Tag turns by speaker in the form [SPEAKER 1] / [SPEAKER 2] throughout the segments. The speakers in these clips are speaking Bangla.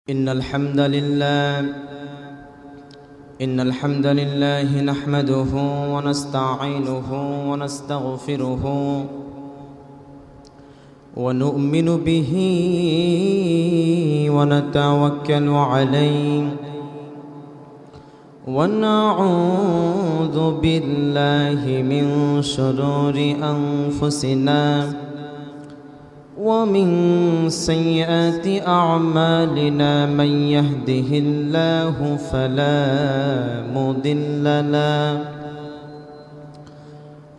[SPEAKER 1] إن الحمد لله نحمده ونستعينه ونستغفره ونؤمن به ونتوكل عليه ونعوذ بالله من شرور أنفسنا ومن سيئات أعمالنا من يهده الله فلا مضل له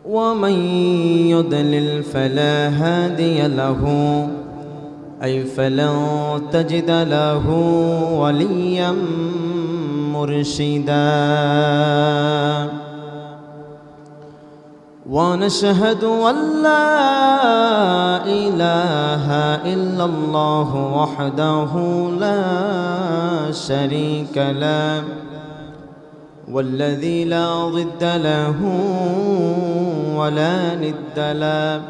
[SPEAKER 1] ومن يضلل فلا هادي له أي فلن تجد له وليا مرشدا ونشهد أن لا إله إلا الله وحده لا شريك له والذي لا ضد له ولا ند له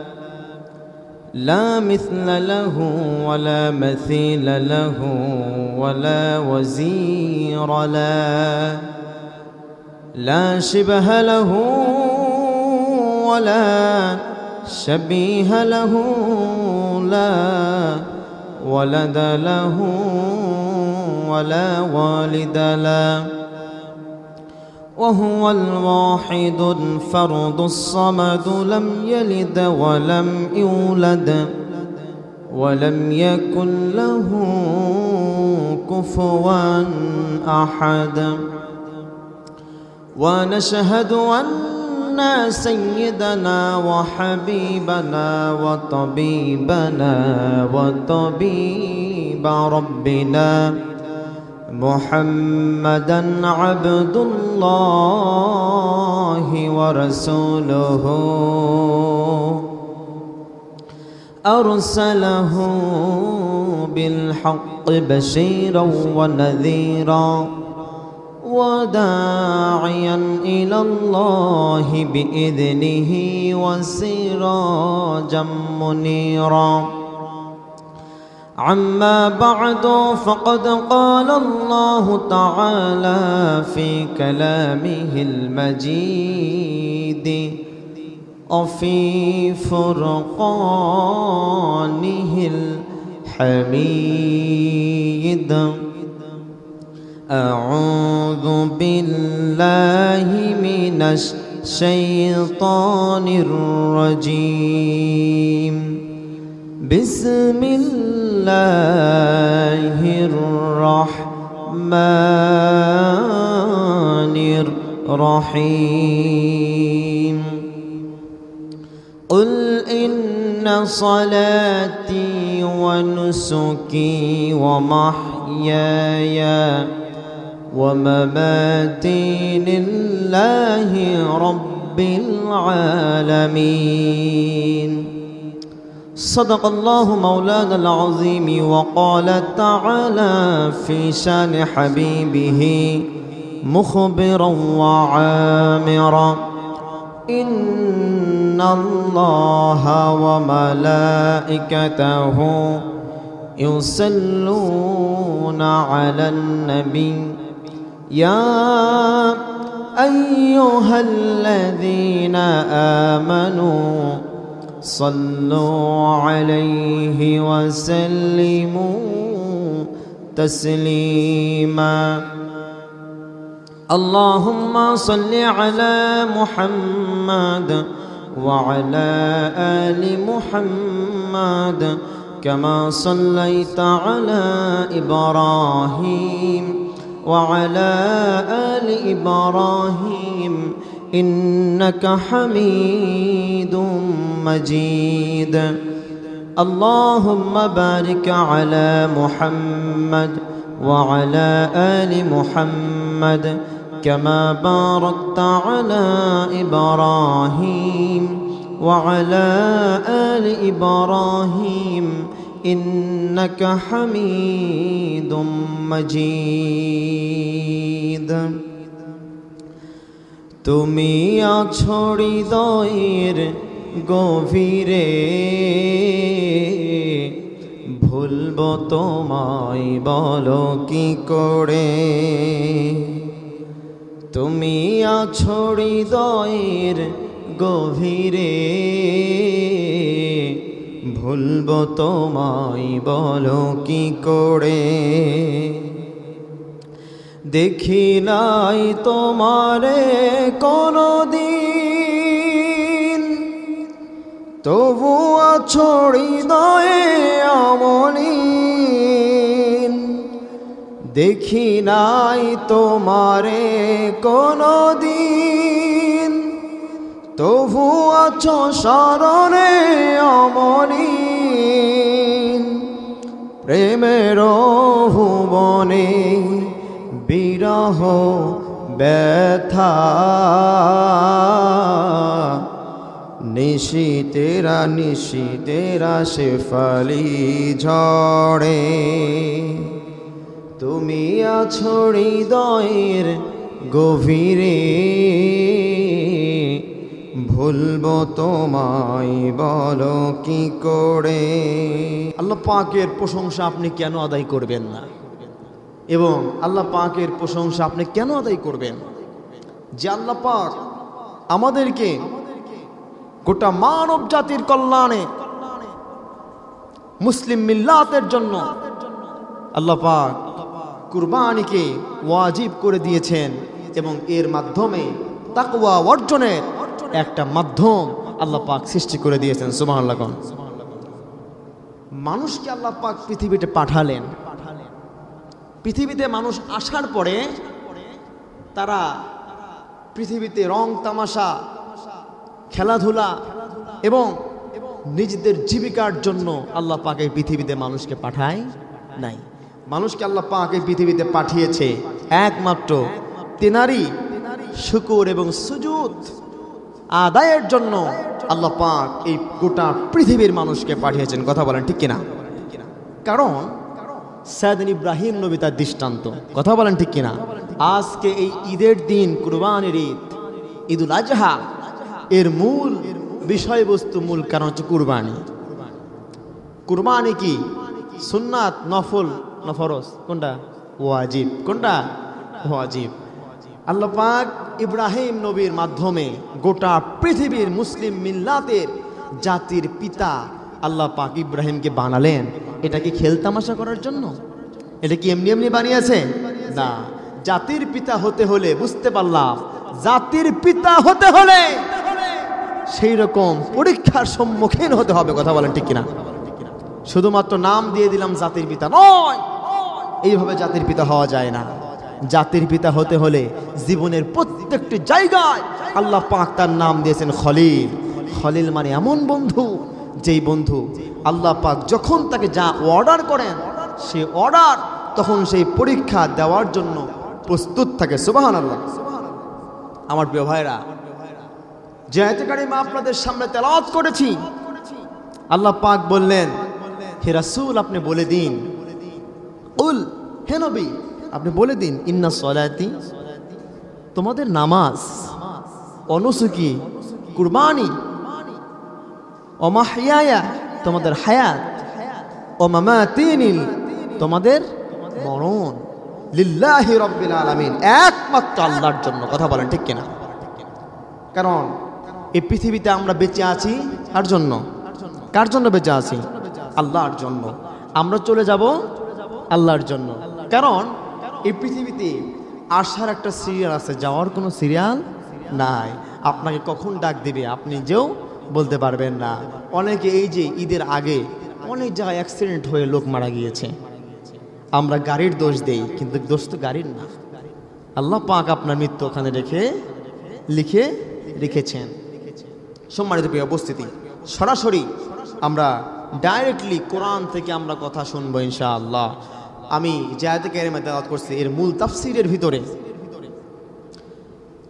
[SPEAKER 1] لا مثل له ولا مثيل له ولا وزير له لا شبه له ولا شبيه له لا ولد له ولا والد له وهو الواحد الفرد الصمد لم يلد ولم يولد ولم يكن له كفوا أحد ونشهد أن سيدنا وحبيبنا وطبيبنا وطبيب ربنا محمدا عبد الله ورسوله أرسله بالحق بشيرا ونذيرا وداعيا إلى الله بإذنه وسراجا منيرا عما بعد فقد قال الله تعالى في كلامه المجيد وفي فرقانه الحميد أعوذ بالله من الشيطان الرجيم بسم الله الرحمن الرحيم قل إن صلاتي ونسكي ومحياي ومماتي لله رب العالمين صدق الله مولانا العظيم وقال تعالى في شان حبيبه مخبرا وعامرا إن الله وملائكته يصلون على النبي يا أيها الذين آمنوا صلوا عليه وسلموا تسليما اللهم صل على محمد وعلى آل محمد كما صليت على إبراهيم وعلى آل إبراهيم إنك حميد مجيد اللهم بارك على محمد وعلى آل محمد كما باركت على إبراهيم وعلى آل إبراهيم إنك حميد مجيد তুমি আছো হৃদয়ের গভীরে ভুল ভুলবো তোমায় বলো কি করে, তুমি আছো হৃদয়ের গভীরে, ভুলবো তোমায় বলো কি করে। দেখি নাই তোমারে কোনদিন, তবু আছো হৃদয়ে অমলিন। দেখি নাই তোমারে কোনদিন, তবু আছো স্মরণে অমলিন। প্রেমের ভুবনে বিরহ ব্যথা, নিশীতেরা শেফালি ঝড়ে, তুমি আছো হৃদয়ের গভীরে, ভুলবো তোমায় বলো কি করে। আল্লাহ পাকের প্রশংসা আপনি কেন আদায় করবেন না, এবং আল্লাহ পাকের প্রশংসা আপনি কেন আদায় করবেন? যে আল্লাহ পাক আমাদেরকে গোটা মানব জাতির কল্যাণে, মুসলিম মিল্লাতের জন্য আল্লাহ পাক কুরবানিকে ওয়াজিব করে দিয়েছেন, এবং এর মাধ্যমে তাকওয়া অর্জনের একটা মাধ্যম আল্লাহ পাক সৃষ্টি করে দিয়েছেন। সুবহানাল্লাহ। মানুষকে আল্লাহ পাক পৃথিবীতে পাঠালেন। পৃথিবীতে মানুষ আসার পরে তারা পৃথিবীতে রং তামাশা, খেলাধুলা এবং নিজেদের জীবিকার জন্য আল্লাহ পাক এই পৃথিবীতে মানুষকে পাঠায় নাই। মানুষকে আল্লাহ পাক এই পৃথিবীতে পাঠিয়েছে একমাত্র তেনারই শুকর এবং সুজুদ আদায়ের জন্য। আল্লাহ পাক এই গোটা পৃথিবীর মানুষকে পাঠিয়েছেন। কথা বলেন ঠিক কিনা? কারণ সাইয়েদনা ইব্রাহিম নবী তার দৃষ্টান্ত। কথা বলেন ঠিক কিনা? আজকে এই ঈদের দিন, কুরবানির ঈদ, ঈদুল আজহা, এর মূল বিষয়বস্তু, মূল কারণ হচ্ছে কুরবানি। কুরবানি কি সুন্নাত, নফল না ফরজ? কোনটা? ওয়াজিব। কোনটা? ওয়াজিব। আল্লাহ পাক ইব্রাহিম নবীর মাধ্যমে গোটা পৃথিবীর মুসলিম মিল্লাতের জাতির পিতা আল্লাহ পাক ইব্রাহিমকে বানালেন। এটা কি খেলতামাশা করার জন্য? এটা কি এমনি এমনি বানিয়েছে? না। জাতির পিতা হতে হলে, বুঝতে পারলাম, জাতির পিতা হতে হলে সেই রকম পরীক্ষার সম্মুখীন হতে হবে। কথা বলেন ঠিক কিনা? শুধুমাত্র নাম দিয়ে দিলাম জাতির পিতা নয়, এইভাবে জাতির পিতা হওয়া যায় না। জাতির পিতা হতে হলে জীবনের প্রত্যেকটি জায়গায় আল্লাহ পাক তার নাম দিয়েছেন খলিল। খলিল মানে এমন বন্ধু, যেই বন্ধু আল্লাহ পাক যখন তাকে যা অর্ডার করেন, সে অর্ডার তখন সেই পরীক্ষা দেওয়ার জন্য প্রস্তুত থাকে। সুবহানাল্লাহ। আমার প্রিয় ভাইরা, যে আয়াতে কারিমা আপনাদের সামনে তেলাওয়াত করেছি, আল্লাহ পাক বললেন, হে রাসূল আপনি বলে দিন, কুল, হে নবী আপনি বলে দিন, ইন্না সলাতি, তোমাদের নামাজ, অনুসুকি কুরবানি, ও মাহইয়ায়া তোমাদের হায়াত, ও মামাতিনি তোমাদের মরণ, লিল্লাহি রাব্বিল আলামিন, একমাত্র আল্লাহর জন্য। কথা বলেন ঠিক কিনা? কারণ এই পৃথিবীতে আমরা বেঁচে আছি কার জন্য? কার জন্য বেঁচে আছি? আল্লাহর জন্য। আমরা চলে যাব আল্লাহর জন্য। কারণ এই পৃথিবীতে আসার একটা সিরিয়াল আছে, যাওয়ার কোনো সিরিয়াল নাই। আপনাকে কখন ডাক দিবে আপনি নিজেও বলতে পারবেন না। অনেকে এই যে ঈদের আগে অনেক জায়গায় অ্যাক্সিডেন্ট হয়ে লোক মারা গিয়েছে, আমরা গাড়ির দোষ দেই, কিন্তু দোষ তো গাড়ির না। আল্লাহ পাক আপনার মৃত্যু ওখানে লিখে রেখেছেন। সম্মানিত প্রিয় উপস্থিতি, সরাসরি আমরা ডাইরেক্টলি কোরআন থেকে আমরা কথা শুনবো ইনশাআল্লাহ। আমি যে আয়াতে কারিমা তেলাওয়াত করছি এর মূল তাফসীরের ভিতরে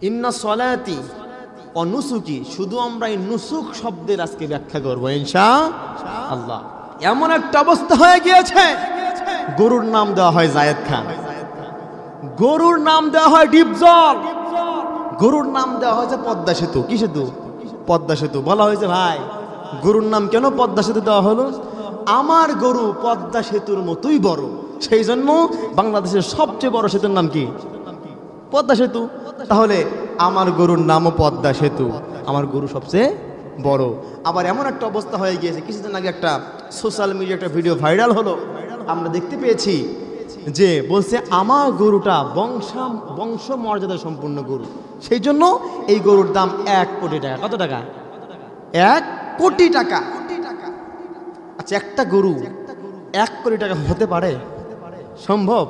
[SPEAKER 1] ইন্না সলাতি ও নুসুকি, শুধু আমরা এই নুসুক শব্দের আজকে ব্যাখ্যা করবো ইনশাআল্লাহ। এমন একটা অবস্থা হয়ে গিয়েছে, গরুর নাম দেওয়া হয় জায়েদ খান, গরুর নাম দেওয়া হয় ডিপজল, গরুর নাম দেওয়া হয়েছে পদ্মা সেতু। কি সেতু? পদ্মা সেতু। বলা হয়েছে ভাই গরুর নাম কেন পদ্মা সেতু দেওয়া হলো? আমার গরু পদ্মা সেতুর মতোই বড়। সেই জন্য বাংলাদেশের সবচেয়ে বড় সেতুর নাম কি? পদ্মা সেতু। তাহলে আমার গরুর নামও পদ্মা সেতু, আমার গরু সবচেয়ে বড়। আবার এমন একটা অবস্থা হয়ে গিয়েছে, কিছুদিন আগে একটা সোশ্যাল মিডিয়া একটা ভিডিও ভাইরাল হলো, আমরা দেখতে পেয়েছি যে বলছে আমার গরুটা বংশ মর্যাদা সম্পূর্ণ গরু, সেই জন্য এই গরুর দাম 1 কোটি টাকা। কত টাকা? 1 কোটি টাকা। আচ্ছা, একটা গরু 1 কোটি টাকা হতে পারে? সম্ভব?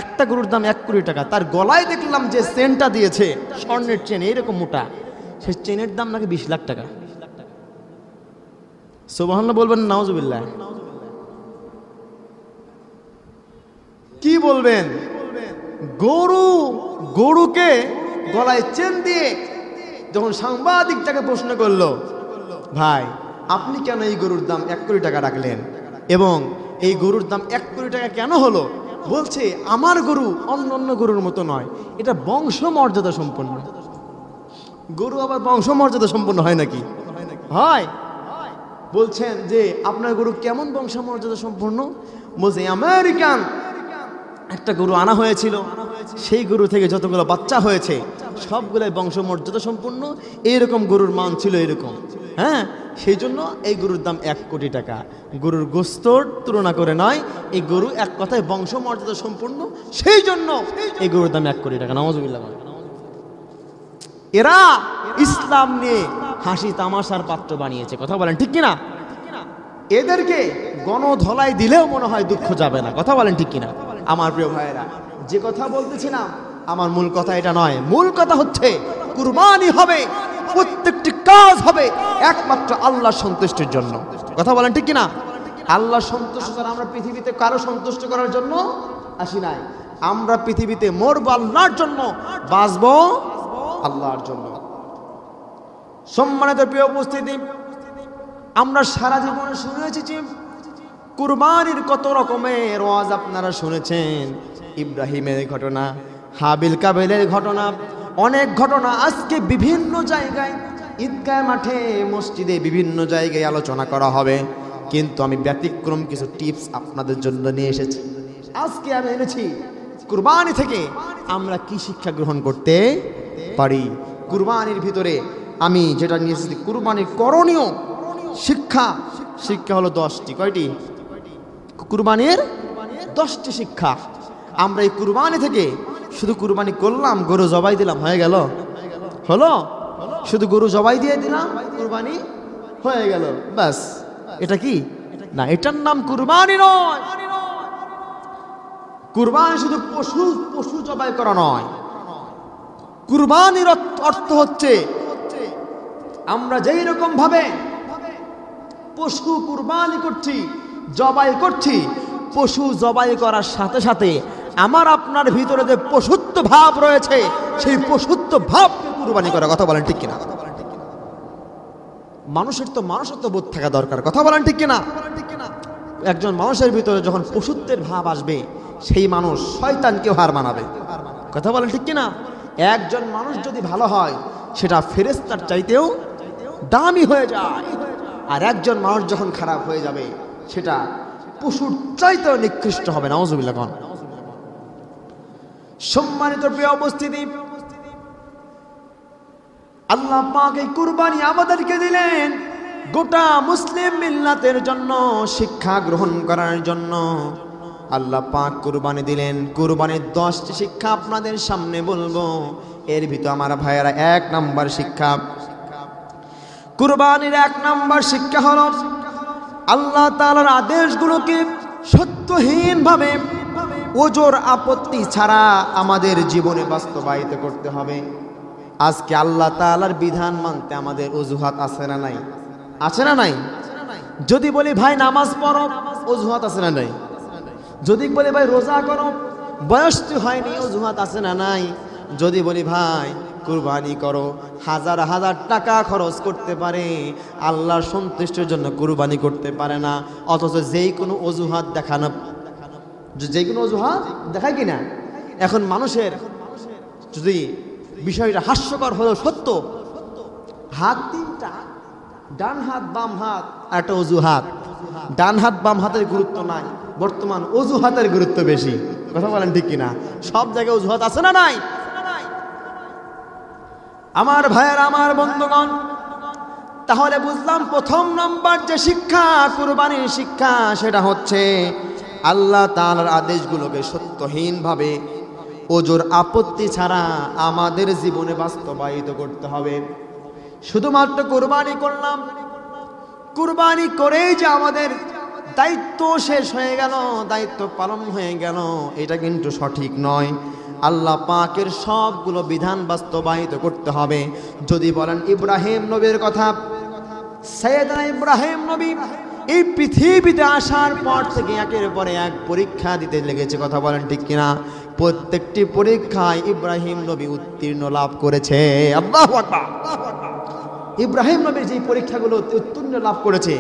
[SPEAKER 1] একটা গরুর দাম 1 কোটি টাকা। তার গলায় দেখলাম যে চেনটা দিয়েছে, স্বর্ণের চেন, এইরকম মোটা, সেই চেনের দাম নাকি 20 লাখ টাকা। সুবহানাল্লাহ বলবেন, নাউজুবিল্লাহ। কি বলবেন? গরুকে গলায় চেন দিয়ে যখন সাংবাদিকটাকে প্রশ্ন করলো, ভাই আপনি কেন এই গরুর দাম 1 কোটি টাকা রাখলেন এবং এই গরুর দাম 1 কোটি টাকা কেন হলো? বলছে আমার গরু অন্য গরুর মতো নয়, এটা বংশ মর্যাদা সম্পন্ন গরু। আবার বংশ মর্যাদা সম্পন্ন হয় নাকি? হয়। বলছেন যে আপনার গরু কেমন বংশ মর্যাদা সম্পন্ন? বলছে আমেরিকান একটা গরু আনা হয়েছিল, সেই গরু থেকে যতগুলো বাচ্চা হয়েছে সবগুলোই বংশমর্যাদা সম্পূর্ণ, এইরকম গরুর মান ছিল এরকম। হ্যাঁ, সেই জন্য এই গরুর দাম 1 কোটি টাকা। গরুর গোস্তর তুলনা করে নয়, এই গরু এক কথায় বংশমর্যাদা সম্পূর্ণ, সেই জন্য এই গরুর দাম 1 কোটি টাকা। নাউজুবিল্লাহ। এরা ইসলাম নিয়ে হাসি তামাশার পাত্র বানিয়েছে। কথা বলেন ঠিক কিনা? এদেরকে গণধলাই দিলেও মনে হয় দুঃখ যাবে না। কথা বলেন ঠিক কিনা? আমার প্রিয় ভাইয়েরা, যে কথা বলতেছিলাম, আমার মূল কথা এটা নয়। মূল কথা হচ্ছে কুরবানি হবে, প্রত্যেকটি কাজ হবে একমাত্র আল্লাহর সন্তুষ্টির জন্য। কথা বলেন ঠিক কিনা? আল্লাহর সন্তুষ্ট ছাড়া আমরা পৃথিবীতে কারো সন্তুষ্ট করার জন্য আসি নাই। আমরা পৃথিবীতে মরবো আল্লাহর জন্য, বাঁচবো আল্লাহর জন্য। সম্মানিত প্রিয় উপস্থিতি, আমরা সারা জীবনে শুনেছি যে কুরবানির কত রকমের ওয়াজ আপনারা শুনেছেন। ইব্রাহিমের ঘটনা, হাবিল কাবিলের ঘটনা, অনেক ঘটনা আজকে বিভিন্ন জায়গায়, ঈদগাহ মাঠে, মসজিদে, বিভিন্ন জায়গায় আলোচনা করা হবে। কিন্তু আমি ব্যতিক্রম কিছু টিপস আপনাদের জন্য নিয়ে এসেছি। আজকে আমি এনেছি কুরবানি থেকে আমরা কি শিক্ষা গ্রহণ করতে পারি। কুরবানির ভিতরে আমি যেটা নিয়ে এসেছি, কুরবানির করণীয় শিক্ষা হলো 10টি। কয়টি? কুরবানির 10টি শিক্ষা। আমরা এই কুরবানি থেকে শুধু কুরবানি করলাম, গরু জবাই দিলাম, হয়ে গেল? হলো? শুধু গরু জবাই দিয়ে দিলাম, কুরবানি হয়ে গেল, ব্যাস। এটা কি না? এটার নাম কুরবানি নয়। কুরবানি শুধু পশু জবাই করা নয়। কুরবানির অর্থ হচ্ছে আমরা যেই রকম ভাবে পশু কুরবানি করছি, জবাই করছি, পশু জবাই করার সাথে সাথে আমার আপনার ভিতরে যে পশুত্ব ভাব রয়েছে, সেই পশুত্ব ভাবকে কুরবানি করা। কথা বলেন ঠিক কিনা? মানুষের তো মানুষত্ব বোধ থাকা দরকার। কথা বলেন ঠিক কিনা? একজন মানুষের ভিতরে যখন পশুত্বের ভাব আসবে, সেই মানুষ শয়তানকেও হার মানাবে। কথা বলেন ঠিক কিনা? একজন মানুষ যদি ভালো হয়, সেটা ফেরেশতার চাইতেও দামি হয়ে যায়। আর একজন মানুষ যখন খারাপ হয়ে যাবে, সেটা পশুর চাইতেও নিকৃষ্ট হবে। নাউজুবিল্লাহ। সম্মানিত প্রিয় উপস্থিতি, আল্লাহ পাক এই কুরবানি আমাদেরকে দিলেন গোটা মুসলিম মিল্লাতের জন্য, শিক্ষা গ্রহণ করার জন্য। আল্লাহ পাক কুরবানি দিলেন। কুরবানির 10টি শিক্ষা আপনাদের সামনে বলবো। এর ভিতর আমার ভাইয়েরা, 1 নাম্বার শিক্ষা, কুরবানির 1 নাম্বার শিক্ষা হলো আল্লাহ তাআলার আদেশগুলোকে সত্যহীনভাবে, ওজর আপত্তি ছাড়া আমাদের জীবনে বাস্তবায়িত করতে হবে। আজকে আল্লাহ তাআলার বিধান মানতে আমাদের অজুহাত আছে না নাই? আছে না নাই? যদি বলি ভাই নামাজ পড়ো, অজুহাত আছে না নাই? যদি বলি ভাই রোজা করো, বয়স তো হয়নি, অজুহাত আছে না নাই? যদি বলি ভাই কুরবানি করো, হাজার হাজার টাকা খরচ করতে পারে, আল্লাহর সন্তুষ্টির জন্য কুরবানি করতে পারে না, অথচ যেই কোনো অজুহাত দেখানো, যে কোনো অজুহাত দেখায় কিনা? এখন মানুষের যদি বিষয়টা হাস্যকর হলেও সত্য, হাত 3টা, ডান হাত বাম হাত আর একটা অজুহাত, ডান হাত বাম হাতের গুরুত্ব নাই, বর্তমান অজুহাতের গুরুত্ব বেশি। কথা বলেন ঠিক কিনা? সব জায়গায় অজুহাত আছে না নাই? আমার ভাইয়ের, আমার বন্ধুগণ, তাহলে বুঝলাম প্রথম নাম্বার যে শিক্ষা, কুরবানির শিক্ষা, সেটা হচ্ছে আল্লাহ তাআলার আদেশগুলোকে সত্যহীনভাবে ওজোর আপত্তি ছাড়া আমাদের জীবনে বাস্তবায়িত করতে হবে। শুধুমাত্র কুরবানি করলাম, কুরবানি করেই যে আমাদের দায়িত্ব শেষ হয়ে গেল, দায়িত্ব পালন হয়ে গেল, এটা কিন্তু সঠিক নয়। আল্লাহ পাকের সবগুলো বিধান বাস্তবায়িত করতে হবে। যদি বলেন ইব্রাহিম নবীর কথা, সাইয়েদনা ইব্রাহিম নবী এই পৃথিবীতে আসার পর থেকে একের পরে এক পরীক্ষা দিতে লেগেছে। কথা বলেন ঠিক কিনা? প্রত্যেকটি পরীক্ষায় ইব্রাহিম নবী উত্তীর্ণ লাভ করেছে। আল্লাহু আকবার। ইব্রাহিম নবীর যে পরীক্ষাগুলো উত্তীর্ণ লাভ করেছে,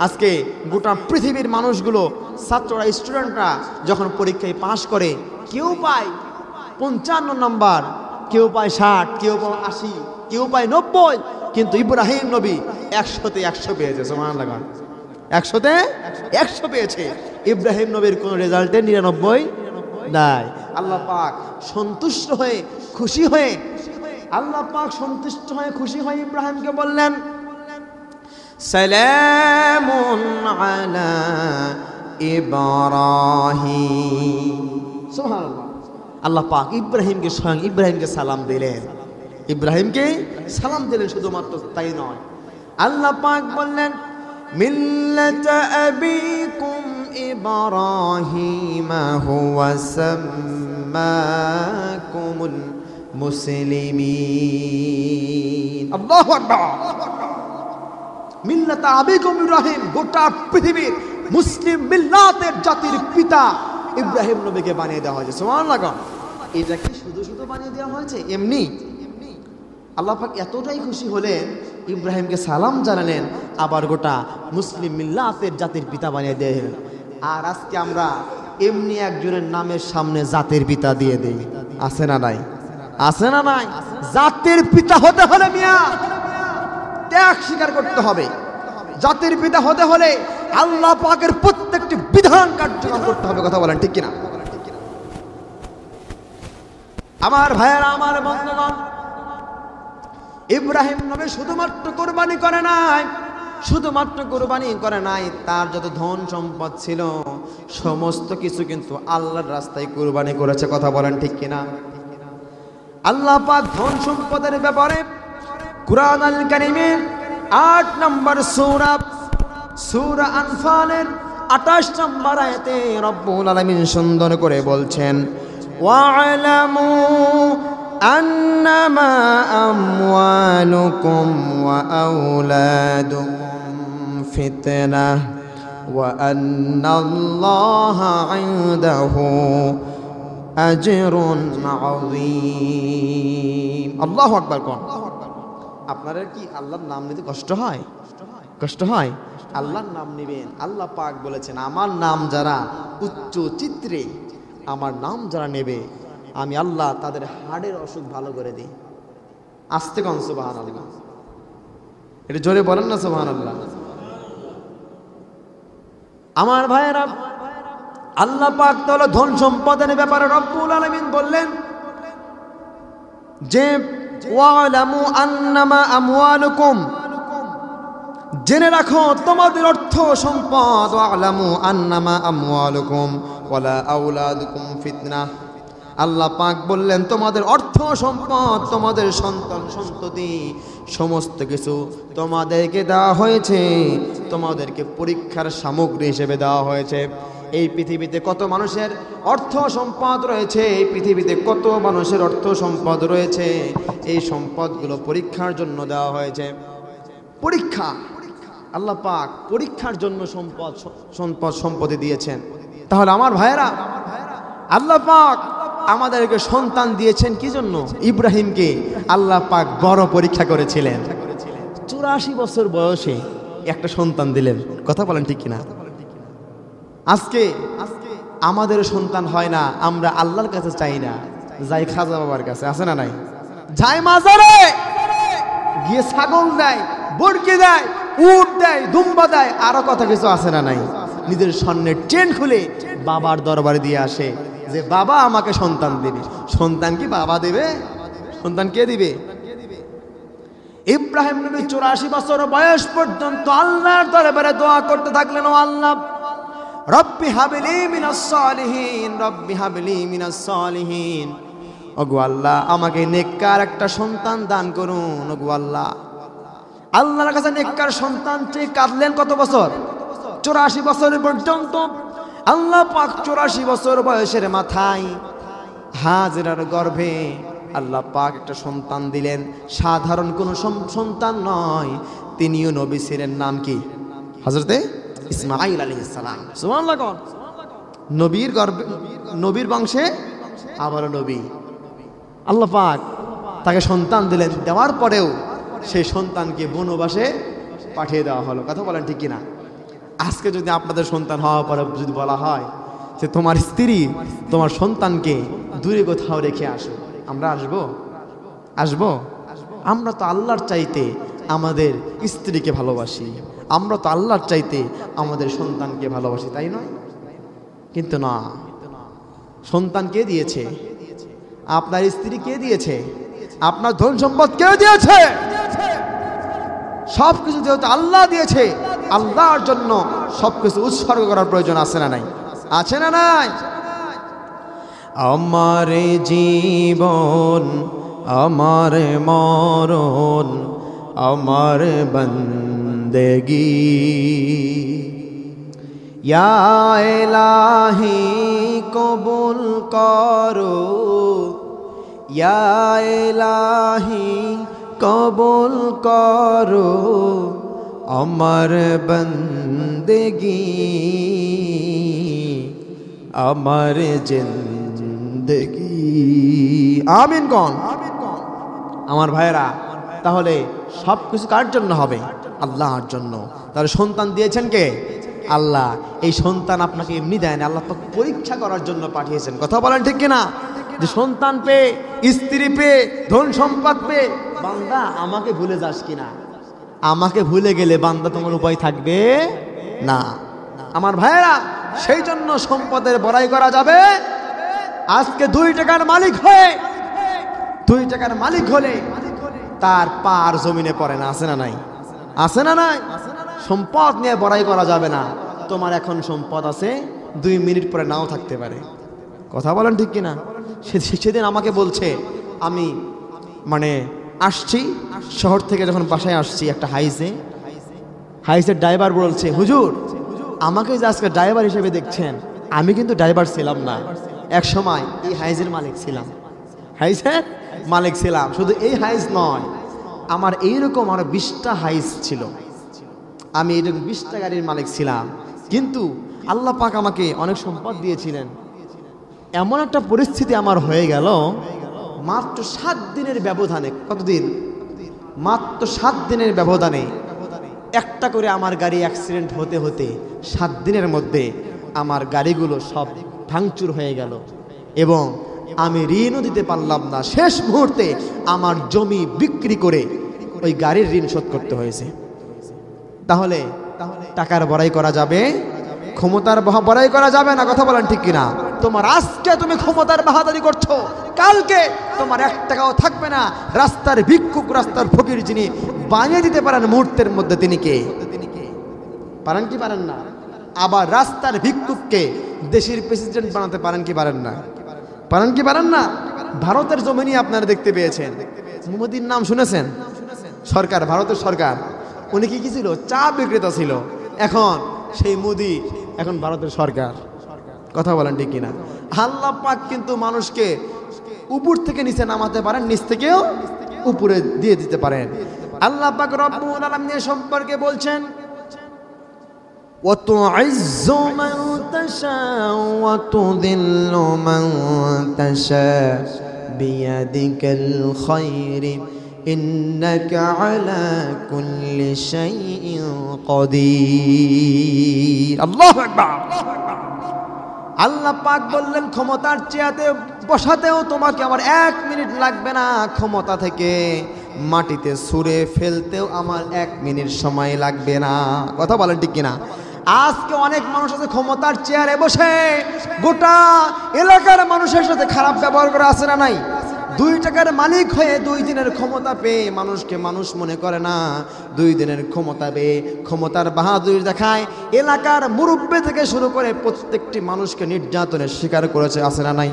[SPEAKER 1] আজকে গোটা পৃথিবীর মানুষগুলো, ছাত্ররা, স্টুডেন্টরা যখন পরীক্ষায় পাশ করে, কেউ পায় 55 নাম্বার, কেউ পায় 60, কেউ পায় 80, কেউ পায় 90, কিন্তু ইব্রাহিম নবী 100-তে 100 পেয়েছে। সুবহানাল্লাহ, 100-তে 100 পেয়েছে। ইব্রাহিম নবীর কোন রেজাল্টে 99 নাই। আল্লাহ পাক সন্তুষ্ট হয়ে, খুশি হয়ে, আল্লাহ পাক সন্তুষ্ট হয়ে, খুশি হয়ে ইব্রাহিমকে বললেন, সালামুন আলা ইব্রাহিম। সুবহানাল্লাহ। আল্লাহ পাক ইব্রাহিমকে, স্বয়ং ইব্রাহিমকে সালাম দিলেন, ইব্রাহিমকে সালাম দিলেন। শুধুমাত্র তাই নয়, আল্লাহ পাক বললেন, মিল্লাতা আবিকুম ইব্রাহিম হুয়া সাম্মাকুমুল মুসলিমিন। আল্লাহু আকবার। মিল্লাতা আবিকুম ইব্রাহিম, গোটা পৃথিবীর মুসলিম মিল্লাতের জাতির পিতা ইব্রাহিম নবীকে বানিয়ে দেওয়া হয়েছে। সুবহানাল্লাহ। এটা কি শুধু শুধু বানিয়ে দেওয়া হয়েছে এমনি? আল্লাহ পাক এতটাই খুশি হলেন, ইব্রাহিমকে সালাম জানালেন, আবার গোটা মুসলিম মিল্লাতের জাতির পিতা বানিয়ে দিলেন। আর আজকে আমরা এমনি একজনের নামের সামনে জাতির পিতা দিয়ে দেই। আছে না নাই? আছে না নাই? জাতির পিতা হতে হলে মিয়া ত্যাগ স্বীকার করতে হবে। জাতির পিতা হতে হলে আল্লাহ পাকের প্রত্যেকটি বিধান কার্যকর করতে হবে। কথা বলেন ঠিক কিনা? আমার ভাইয়েরা, আমার বন্ধুগণ, ইব্রাহিম নবী শুধুমাত্র কুরবানি করে নাই, শুধুমাত্র কুরবানি করে নাই, তার যত ধন সম্পদ ছিল সমস্ত কিছু কিন্তু আল্লাহর রাস্তায় কুরবানি করেছে। কথা বলেন ঠিক কিনা? আল্লাহ পাক ধন সম্পদের ব্যাপারে কুরআন আল কারীমের 8 নম্বর সূরা, সূরা আনফালের 28 নম্বর আয়াতে রব্বুল আলামিন সুন্দর করে বলছেন, ওয়া'লামু আন্নামা আমওয়ালুকুম ওয়া আওলাদুকুম ফিতনাহ ওয়া আন্নাল্লাহা ইনদাহু আজরুন আযীম। আল্লাহু আকবার। কোন আপনারা কি আল্লাহর নাম নিতে কষ্ট হয়? কষ্ট হয়? আল্লাহর নাম নেবেন। আল্লাহ পাক বলেছেন, আমার নাম যারা উচ্চ চিত্রে, আমার নাম যারা নেবে, আমি আল্লাহ তাদের হাড়ের অসুখ ভালো করে দিই। আস্তে কোন সুবহানাল্লাহ, এটা জোরে বলেন না সুবহানাল্লাহ। আমার ভাইয়েরা, আল্লাহ পাক তাআলা ধন সম্পদের ব্যাপারে রব্বুল আলামিন বললেন যে ওয়ালামু আন্নামা আমওয়ালুকুম, জেনে রাখো তোমাদের অর্থ সম্পদ, ওয়ালামু আন্নামা আমওয়ালুকুম ওয়ালা আওলাদুকুম ফিতনাহ। আল্লাহ পাক বললেন তোমাদের অর্থ সম্পদ, তোমাদের সন্তান সন্ততি, সমস্ত কিছু তোমাদেরকে দেওয়া হয়েছে, তোমাদেরকে পরীক্ষার সামগ্রী হিসেবে দেওয়া হয়েছে। এই পৃথিবীতে কত মানুষের অর্থ সম্পদ রয়েছে, এই পৃথিবীতে কত মানুষের অর্থ সম্পদ রয়েছে, এই সম্পদগুলো পরীক্ষার জন্য দেওয়া হয়েছে। পরীক্ষা, আল্লাহ পাক পরীক্ষার জন্য সম্পত্তি দিয়েছেন। তাহলে আমার ভাইয়েরা, আল্লাহ পাক আমাদেরকে সন্তান দিয়েছেন কি জন্য? ইব্রাহিমকে আল্লাহ পাক বড় পরীক্ষা করেছিলেন। 84 বছর বয়সে একটা সন্তান দিলেন। কথা বলেন ঠিক কিনা? আজকে আমাদের সন্তান হয় না, আমরা আল্লাহর কাছে চাই না, যাই খাজা বাবার কাছে। আছে না নাই? যাই মাজারে গিয়ে ছাগল দেয়, বরকি দেয়, উট দেয়, দুম্বা দেয়, আরো কথা কিছু আছে না নাই? নিজের স্বর্ণের চেন খুলে বাবার দরবারে দিয়ে আসে যে বাবা আমাকে সন্তান দেবে। সন্তান কি বাবা দেবে? সন্তান কে দিবে? ইব্রাহিম নবী 84 বছর বয়স পর্যন্ত আল্লাহর দরবারে দোয়া করতে থাকলেন, ও আল্লাহ রব্বি হাবলি মিনাস সালিহিন, রব্বি হাবলি মিনাস সালিহিন, ওগো আল্লাহ আমাকে নেককার একটা সন্তান দান করুন। ওগো আল্লাহ, আল্লাহর কাছে নেককার সন্তান চেয়ে কাঁদলেন কত বছর? 84 বছর পর্যন্ত। আল্লাহ পাক 84 বছর বয়সের মাথায় হাজেরার গর্ভে আল্লাহ পাক একটা সন্তান দিলেন। সাধারণ কোনো সন্তান নয়, তিনিও নবী ছিলেন। নাম কি? হযরতে ইসমাঈল আলাইহিস সালাম। সুবহানাল্লাহ। নবীর গর্ভে, নবীর বংশে আবারও নবী। আল্লাহ পাক তাকে সন্তান দিলেন, দেওয়ার পরেও সেই সন্তানকে বনবাসে পাঠিয়ে দেওয়া হলো। কথা বলেন ঠিক কিনা? আজকে যদি আপনাদের সন্তান হওয়ার পরে যদি বলা হয় যে তোমার স্ত্রী তোমার সন্তানকে দূরে কোথাও রেখে আসো, আমরা আসবো? আসবো? আমরা তো আল্লাহর চাইতে আমাদের স্ত্রীকে ভালোবাসি, আমরা তো আল্লাহর চাইতে আমাদের সন্তানকে ভালোবাসি, তাই নয়? কিন্তু না, সন্তান কে দিয়েছে? আপনার স্ত্রী কে দিয়েছে? আপনার ধন সম্পদ কে দিয়েছে? সবকিছু যেহেতু আল্লাহ দিয়েছে, আল্লাহর জন্য সবকিছু উৎসর্গ করার প্রয়োজন আছে না নাই? আছে না নাই? আমার জীবন, আমার মরণ, আমার বন্দেগী, ইয়া ইলাহি কবুল করো, ইয়া ইলাহি কবুল করো আমার বন্দেগী, আমার জিন্দেগী। আমিন কোন? আমার ভাইরা, তাহলে সব কিছু কার জন্য হবে? আল্লাহর জন্য। তাহলে সন্তান দিয়েছেন কে? আল্লাহ। এই সন্তান আপনাকে এমনি দেন, আল্লাহ তো পরীক্ষা করার জন্য পাঠিয়েছেন। কথা বলেন ঠিক কিনা? যে সন্তান পেয়ে, স্ত্রী পেয়ে, ধন সম্পদ পেয়ে বান্দা আমাকে ভুলে যাস কিনা? আমাকে ভুলে গেলে বান্দা তোমার উপায় থাকবে না। আমার ভাইয়েরা, সেই জন্য সম্পদের বড়াই করা যাবে। আজকে 2 টাকার মালিক হয়ে, 2 টাকার মালিক হলে তার পার জমিনে পড়ে না, আছে না নাই? আছে না নাই? সম্পদ নিয়ে বড়াই করা যাবে না। তোমার এখন সম্পদ আছে, 2 মিনিট পরে নাও থাকতে পারে। কথা বলেন ঠিক কিনা? সেদিন আমাকে বলছে, আমি মানে আসছি শহর থেকে, যখন বাসায় আসছি একটা হাইসের ড্রাইভার বলছে, হুজুর আমাকে যে আজকে ড্রাইভার হিসেবে দেখছেন, আমি কিন্তু ড্রাইভার ছিলাম না, এক সময় এই হাইজের মালিক ছিলাম। হাইজের মালিক ছিলাম। শুধু এই হাইজ নয়, আমার এইরকম আরো 20টা হাইজ ছিল। আমি এরকম 20টা গাড়ির মালিক ছিলাম। কিন্তু আল্লাহ পাক আমাকে অনেক সম্পদ দিয়েছিলেন। এমন একটা পরিস্থিতি আমার হয়ে গেল, মাত্র 7 দিনের ব্যবধানে। কতদিন? মাত্র 7 দিনের ব্যবধানে একটা করে আমার গাড়ি অ্যাক্সিডেন্ট হতে হতে 7 দিনের মধ্যে আমার গাড়িগুলো সব ভাঙচুর হয়ে গেল, এবং আমি ঋণও দিতে পারলাম না। শেষ মুহূর্তে আমার জমি বিক্রি করে ওই গাড়ির ঋণ শোধ করতে হয়েছে। তাহলে টাকার বড়াই করা যাবে, ক্ষমতার বড়াই করা যাবে না। কথা বলেন ঠিক কিনা? তোমার আজকে তুমি ক্ষমতার বাহাদুরি করছো, কালকে তোমার 1 টাকাও থাকবে না। রাস্তার ভিক্ষুক, রাস্তার ফকির যিনি বানিয়ে দিতে পারেন মুহূর্তের মধ্যে, তিনি কে? পারেন কি পারেন না? আবার রাস্তার ভিক্ষুককে দেশের প্রেসিডেন্ট বানাতে পারেন কি পারেন না? পারেন কি পারেন না? ভারতের জমিনে আপনারা দেখতে পেয়েছেন, মোদির নাম শুনেছেন? সরকার, ভারতের সরকার, উনি কি ছিল? চা বিক্রেতা ছিল। এখন সেই মোদি এখন ভারতের সরকার। কথা বলেন ঠিক কিনা? আল্লাহ পাক কিন্তু মানুষকে উপর থেকে নিচে নামাতে পারেন, নিচ থেকেও উপরে দিয়ে দিতে পারেন। আল্লাহ পাক রব্বুল আলামিন সম্পর্কে বলছেন, وَتُعِزُّ مَن تَشَاءُ وَتُذِلُّ مَن تَشَاءُ بِيَدِكَ الْخَيْرُ إِنَّكَ عَلَى كُلِّ شَيْءٍ قَدِيرٌ। আল্লাহু আকবার। আল্লাহ পাক বললেন, ক্ষমতার চেয়ারে বসাতেও তোমাকে আমার 1 মিনিট লাগবে না। ক্ষমতা থেকে মাটিতে ছুঁড়ে ফেলতেও আমার 1 মিনিট সময় লাগবে না। কথা বলেন ঠিক কিনা? আজকে অনেক মানুষ আছে ক্ষমতার চেয়ারে বসে গোটা এলাকার মানুষের সাথে খারাপ ব্যবহার করে, আছে না নাই? 2 টাকার মালিক হয়ে 2 দিনের ক্ষমতা পেয়ে মানুষকে মানুষ মনে করে না। 2 দিনের ক্ষমতা পেয়ে ক্ষমতার বাহাদুরি দেখায় এলাকার মুরব্বি থেকে শুরু করে প্রত্যেকটি মানুষকে নির্যাতনের শিকার করেছে, আছে না নাই?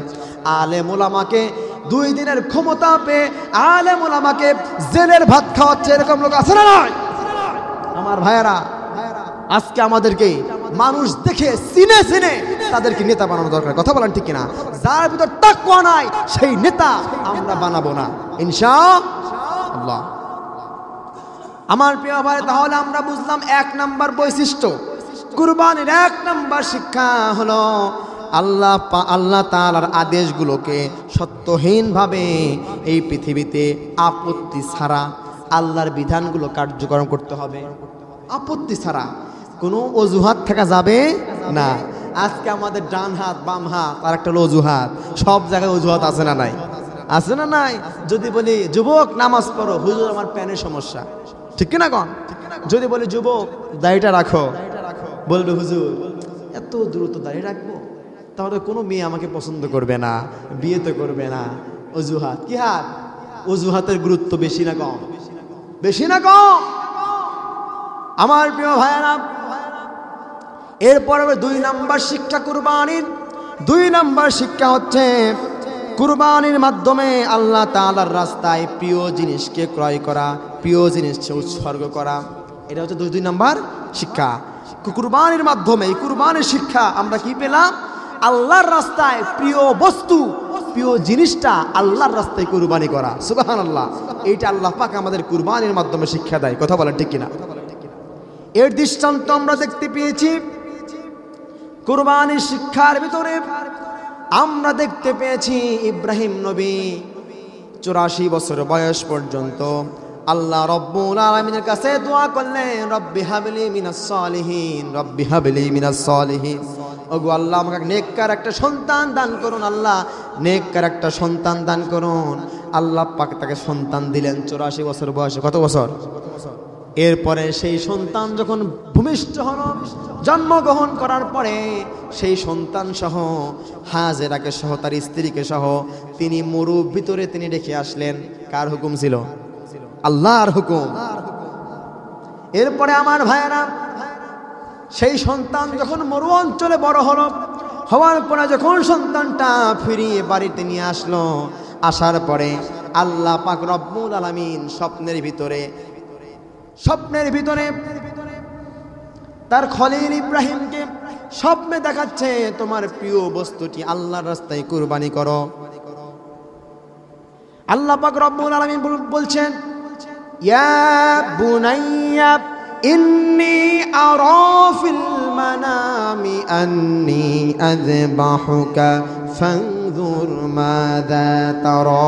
[SPEAKER 1] আলেম ওলামাকে 2 দিনের ক্ষমতা পেয়ে আলেম ওলামাকে জেলের ভাত খাওয়াচ্ছে, এরকম লোক আছে না নাই? আমার ভাইয়েরা, আজকে আমাদেরকে মানুষ দেখে চিনে চিনে তাদেরকে নেতা বানানো দরকার। কথা বলেন ঠিক কিনা? যার ভিতর তাকওয়া নাই সেই নেতা আমরা বানাবো না ইনশাআল্লাহ। আমার প্রিয় ভাই, তাহলে আমরা বুঝলাম 1 নাম্বার বৈশিষ্ট্য কুরবানির 1 নাম্বার শিক্ষা হলো আল্লাহ তাআলার আদেশগুলোকে সত্যহীনভাবে এই পৃথিবীতে আপত্তি ছাড়া আল্লাহর বিধানগুলো কার্যকর করতে হবে। আপত্তি ছাড়া কোনো অজুহাত থাকা যাবে না। আজকে আমাদের ডান হাত বাম হাত আর একটা হলো অজুহাত। সব জায়গায় অজুহাত আছে না নাই? আছে না নাই? যদি বলি যুবক নামাজ পড়ো, হুজুর আমার প্যানের সমস্যা, ঠিক কিনা কন? যদি বলি যুবক দাড়িটা রাখো, বলবে হুজুর এত দ্রুত দাড়ি রাখবো, তাহলে কোনো মেয়ে আমাকে পছন্দ করবে না, বিয়ে তো করবে না। অজুহাত। কি হাত? অজুহাতের গুরুত্ব বেশি না কম? বেশি না কম? আমার প্রিয় ভাইয়েরা, এরপর 2 নাম্বার শিক্ষা কুরবানির। 2 নাম্বার শিক্ষা হচ্ছে কুরবানির মাধ্যমে আল্লাহ তাআলার রাস্তায় প্রিয় জিনিসকে ক্রয় করা, প্রিয় জিনিসকে উৎসর্গ করা। এটা হচ্ছে 2 নাম্বার শিক্ষা। কুরবানির মাধ্যমে কুরবানির শিক্ষা আমরা কি পেলাম? আল্লাহর রাস্তায় প্রিয় বস্তু, প্রিয় জিনিসটা আল্লাহর রাস্তায় কুরবানি করা। সুবহানাল্লাহ। এইটা আল্লাহ পাক আমাদের কুরবানির মাধ্যমে শিক্ষা দেয়। কথা বলেন ঠিক কিনা? এর দৃষ্টান্ত আমরা দেখতে পেয়েছি কুরবানির শিক্ষার ভিতরে। আমরা দেখতে পেয়েছি ইব্রাহিম নবী 84 বছর বয়স পর্যন্ত আল্লাহ রব্বুল আলামিনের কাছে দোয়া করলেন, রব্বি হাবলি মিনাস সালিহিন, রব্বি হাবলি মিনাস সালিহিন। ওগো আল্লাহ আমাকে নেককার একটা সন্তান দান করুন, আল্লাহ নেককার একটা সন্তান দান করুন। আল্লাহ পাক তাকে সন্তান দিলেন 84 বছর বয়সে। কত বছর? এরপরে সেই সন্তান যখন ভূমিষ্ঠ হল, জন্মগ্রহণ করার পরে সেই সন্তান সহ হাজেরাকে সহ তার স্ত্রীকে সহ তিনি মরুর ভিতরে তিনি রেখে আসলেন। কার হুকুম ছিল? আল্লাহর হুকুম। এরপরে আমার ভাইয়েরা, সেই সন্তান যখন মরু অঞ্চলে বড় হলো, হওয়ার পরে যখন সন্তানটা ফিরিয়ে বাড়িতে নিয়ে আসলো, আসার পরে আল্লাহ পাক রব্বুল আলামিন স্বপ্নের ভিতরে তার খলিল ইব্রাহিমকে স্বপ্নে দেখাচ্ছে, তোমার প্রিয় বস্তুটি আল্লাহর রাস্তায় কুরবানি করো। আল্লাহ পাক রব্বুল আলামিন বলছেন, ইয়া বুনাইয়া ইন্নী আরা ফিল মানামি আন্নী আযবাহুকা ফানজুর মাযা তারা।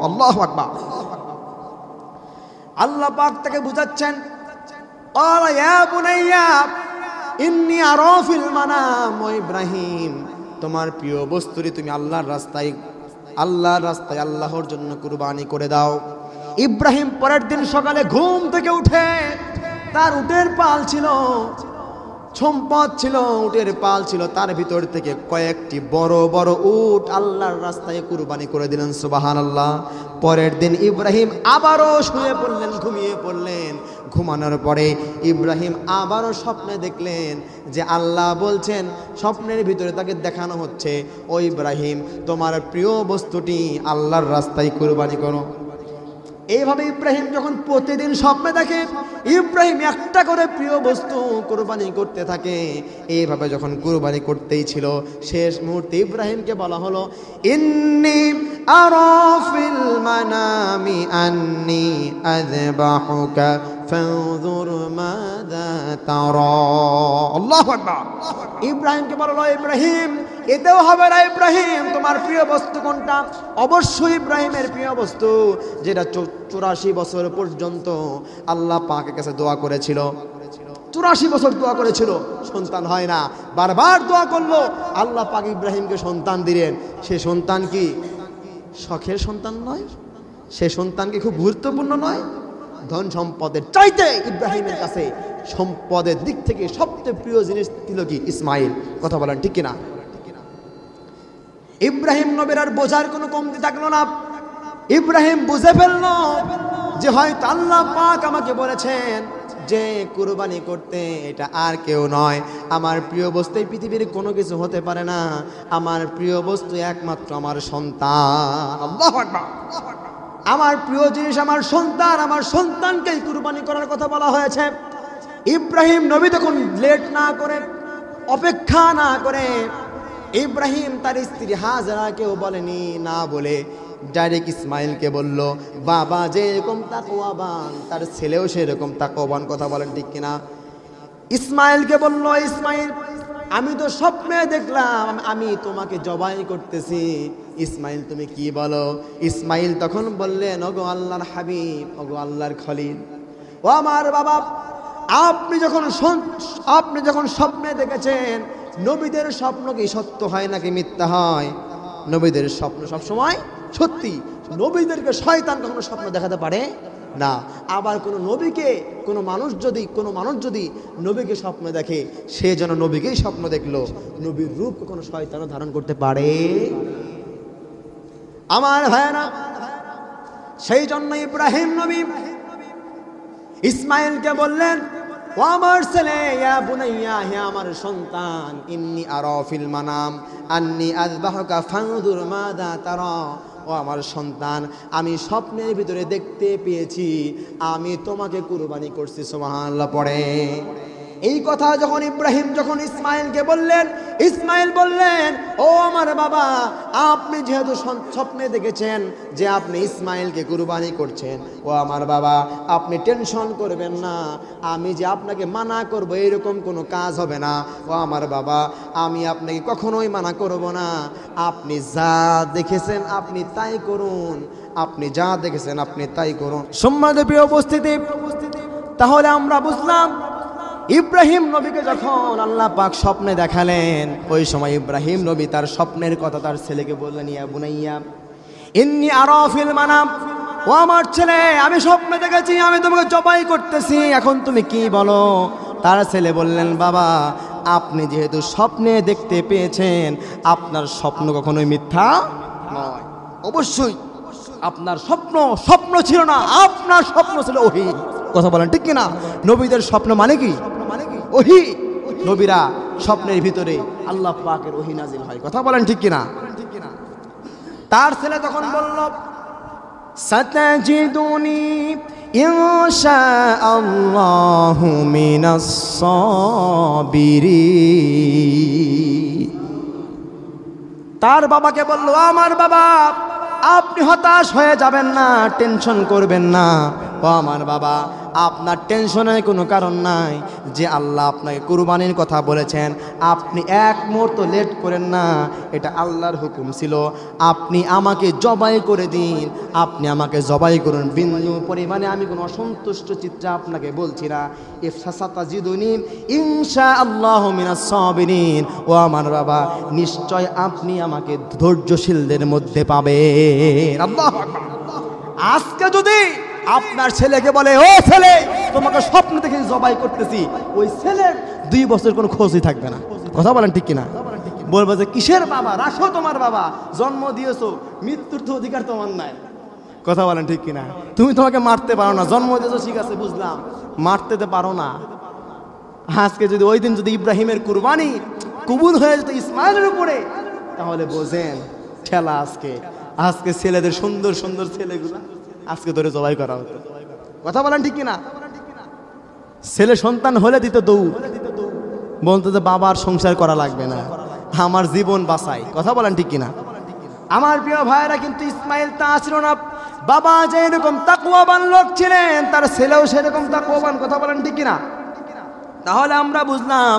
[SPEAKER 1] আল্লাহু আকবার। আল্লাহ পাক তাকে বুঝাচ্ছেন, আলা ইয়া বুনাইয়া ইন্নী আরা ফিল মানাম, ও ইব্রাহিম তোমার প্রিয় বস্তুটি তুমি আল্লাহর রাস্তায় আল্লাহর জন্য কুরবানি করে দাও। ইব্রাহিম পরের দিন সকালে ঘুম থেকে উঠে তার উটের পাল ছিল, সম্পদ ছিল, উটের পাল ছিল, তার ভিতর থেকে কয়েকটি বড় বড় উট আল্লাহর রাস্তায় কুরবানি করে দিলেন। সুবহানাল্লাহ। পরের দিন ইব্রাহিম আবারও শুয়ে পড়লেন, ঘুমিয়ে পড়লেন। ঘুমানোর পরে ইব্রাহিম আবারও স্বপ্নে দেখলেন যে আল্লাহ বলছেন, স্বপ্নের ভিতরে তাকে দেখানো হচ্ছে, ও ইব্রাহিম তোমার প্রিয় বস্তুটি আল্লাহর রাস্তায় কুরবানি করো। এইভাবে ইব্রাহিম যখন প্রতিদিন স্বপ্নে দেখে, ইব্রাহিম একটা করে প্রিয় বস্তু কুরবানি করতে থাকে। এইভাবে যখন কুরবানি করতেই ছিল, শেষ মুহূর্তে ইব্রাহিমকে বলা হলো, ইন্নী আরা ফিল মানামি আন্নী আযবাহুকা ফানজুর মাযা তারা। আল্লাহু আকবার। ইব্রাহিমকে বলল, ইব্রাহিম এতেও হবে না, ইব্রাহিম তোমার প্রিয় বস্তু কোনটা? অবশ্যই ইব্রাহিমের প্রিয় বস্তু যেটা 84 বছর পর্যন্ত আল্লাহ পাকের কাছে দোয়া করেছিল। 84 বছর দোয়া করেছিল, সন্তান হয় না, বারবার দোয়া করলো, আল্লাহ পাক ইব্রাহিমকে সন্তান দিলেন। সে সন্তান কি শখের সন্তান নয়, সে সন্তান কি খুব গুরুত্বপূর্ণ নয়? ধন সম্পদের চাইতে ইব্রাহিমের কাছে সম্পদের দিক থেকে সবচেয়ে প্রিয় জিনিস ছিল কি? ইসমাইল। কথা বলেন ঠিক কিনা? ইব্রাহিম নবীর আর বোঝার কোনো কমতি থাকলো না। ইব্রাহিম বুঝে ফেলল যে হয়তো আল্লাহ পাক আমাকে বলেছেন যে কুরবানি করতে, এটা আর কেউ নয়, আমার প্রিয় বস্তু এই পৃথিবীর কোনো কিছু হতে পারে না, আমার প্রিয় বস্তু একমাত্র আমার সন্তান। আল্লাহু আকবার। আমার প্রিয় জিনিস আমার সন্তান, আমার সন্তানকেই কুরবানি করার কথা বলা হয়েছে। ইব্রাহিম নবী তখন লেট না করে, অপেক্ষা না করে, ইব্রাহিম তার স্ত্রী হাজরাকেও বলেনি, না বলে ডাইরেক্ট ইসমাইলকে বলল, বাবা যেরকম তাকওয়াবান তার ছেলেও সেরকম তাকওয়াবান। কথা বলেন ঠিক কিনা? ইসমাইলকে বলল, ইসমাইল আমি তো স্বপ্নে দেখলাম আমি তোমাকে জবাই করতেছি। ইসমাইল তুমি কি বলো? ইসমাইল তখন বললেন, ওগো আল্লাহর হাবিব, ওগো আল্লাহর খলিল, ও আমার বাবা, আপনি যখন স্বপ্নে দেখেছেন, নবীদের স্বপ্ন কি সত্য হয় নাকি মিথ্যা হয়? নবীদের স্বপ্ন সবসময় সত্যি। নবীদেরকে শয়তান কখনো স্বপ্ন দেখাতে পারে না। আবার কোনো মানুষ যদি নবীকে স্বপ্ন দেখে, সে যেন নবীকেই স্বপ্ন দেখলো। নবীর রূপ কখনো শয়তানও ধারণ করতে পারে? আমার ভাইয়েরা, সেই জন্য ইব্রাহিম নবী ইসমাইলকে বললেন, ও আমার ছেলে, ইয়া বুনাইয়া, হে আমার সন্তান, ইন্নী আরা ফিল মানাম আন্নী আযবাহুকা ফানজুর মাযা তারা। ও আমার সন্তান, আমি স্বপ্নের ভিতরে দেখতে পেয়েছি আমি তোমাকে কুরবানি করছি। সুবহানাল্লাহ পড়ে। এই কথা যখন ইব্রাহিম ইসমাইলকে বললেন, ইসমাইল বললেন, ও আমার বাবা, আপনি যেহেতু স্বপ্নে দেখেছেন যে আপনি ইসমাইলকে কুরবানি করছেন, ও আমার বাবা, আপনি টেনশন করবেন না, আমি যে আপনাকে মানা করব এরকম কোনো কাজ হবে না। ও আমার বাবা, আমি আপনাকে কখনোই মানা করব না। আপনি যা দেখেছেন আপনি তাই করুন, আপনি যা দেখেছেন আপনি তাই করুন। সম্মানিত প্রিয় উপস্থিতি, তাহলে আমরা বুঝলাম ইব্রাহিম নবীকে যখন আল্লাহ পাক স্বপ্নে দেখালেন, ওই সময় ইব্রাহিম নবী তার স্বপ্নের কথা তার ছেলেকে বললেন, ইয়া বুনাইয়া ইন্নী আরা ফিল মানাম, ও আমার ছেলে, আমি স্বপ্নে দেখেছি আমি তোমাকে জবাই করতেছি, এখন তুমি কি বলো? তার ছেলে বললেন, বাবা, আপনি যেহেতু স্বপ্নে দেখতে পেয়েছেন, আপনার স্বপ্ন কখনোই মিথ্যা নয়। অবশ্যই আপনার স্বপ্ন ছিল না, আপনার স্বপ্ন ছিল ওহী। কথা বলেন ঠিক কিনা? নবীদের স্বপ্ন মানে কি? ওহী। নবীরা স্বপ্নের ভিতরে আল্লাহ পাকের ওহী নাজিল হয়। কথা বলেন ঠিক কিনা? তার ছেলে তখন বলল, সাতাজিদুনি ইনশাআল্লাহু মিনাস সাবিরিন। তার বাবাকে বলল, আমার বাবা, আপনি হতাশ হয়ে যাবেন না, টেনশন করবেন না। ও আমার বাবা, আপনার টেনশনের কোনো কারণ নাই। যে আল্লাহ আপনাকে কুরবানির কথা বলেছেন, আপনি এক মুহূর্ত লেট করেন না, এটা আল্লাহর হুকুম ছিল। আপনি আমাকে জবাই করে দিন, আপনি আমাকে জবাই করুন, বিন্দু পরিমাণে আমি কোনো অসন্তুষ্ট চিত্রে আপনাকে বলছি না। সাতাজিদুনি ইনশাআল্লাহু মিনাস সাবিরিন। ও আমার বাবা, নিশ্চয় আপনি আমাকে ধৈর্যশীলদের মধ্যে পাবেন। আল্লাহু আকবার। আজকে যদি আপনার ছেলেকে বলে, ও ছেলে, তোমাকে স্বপ্ন দেখে জবাই করতেছি, ওই ছেলের 2 বছর কোনো খোঁজই থাকবে না। কথা বলেন ঠিক কিনা? বলবো যে কিসের বাবা, রাখো তোমার বাবা, জন্ম দিয়েছো, মৃত্যুর তো অধিকার তোমার নাই। কথা বলেন ঠিক কিনা? তুমি তোমাকে মারতে পারো না, জন্ম দিয়েছো ঠিক আছে বুঝলাম, মারতে তো পারো না। আজকে যদি ওই দিন যদি ইব্রাহিমের কুরবানি কবুল হয়ে যেত ইসমাইলের উপরে, তাহলে বোঝেন ঠেলা। আজকে ছেলেদের সুন্দর সুন্দর ছেলেগুলা আজকে ধরে জবাই করা হতো। কথা বলেন ঠিক কিনা? ছেলে সন্তান হলে দিত দৌড়, বলতো যে বাবার সংসার করা লাগবে না, আমার জীবন বাঁচাই। কথা বলেন ঠিক কিনা? আমার প্রিয় ভাইয়েরা, কিন্তু ইসমাইল তা ছিল না। বাবা যে এরকম তাকওয়াবান লোক ছিলেন, তার ছেলেও সেরকম তাকওয়াবান। কথা বলেন ঠিক কিনা? তাহলে আমরা বুঝলাম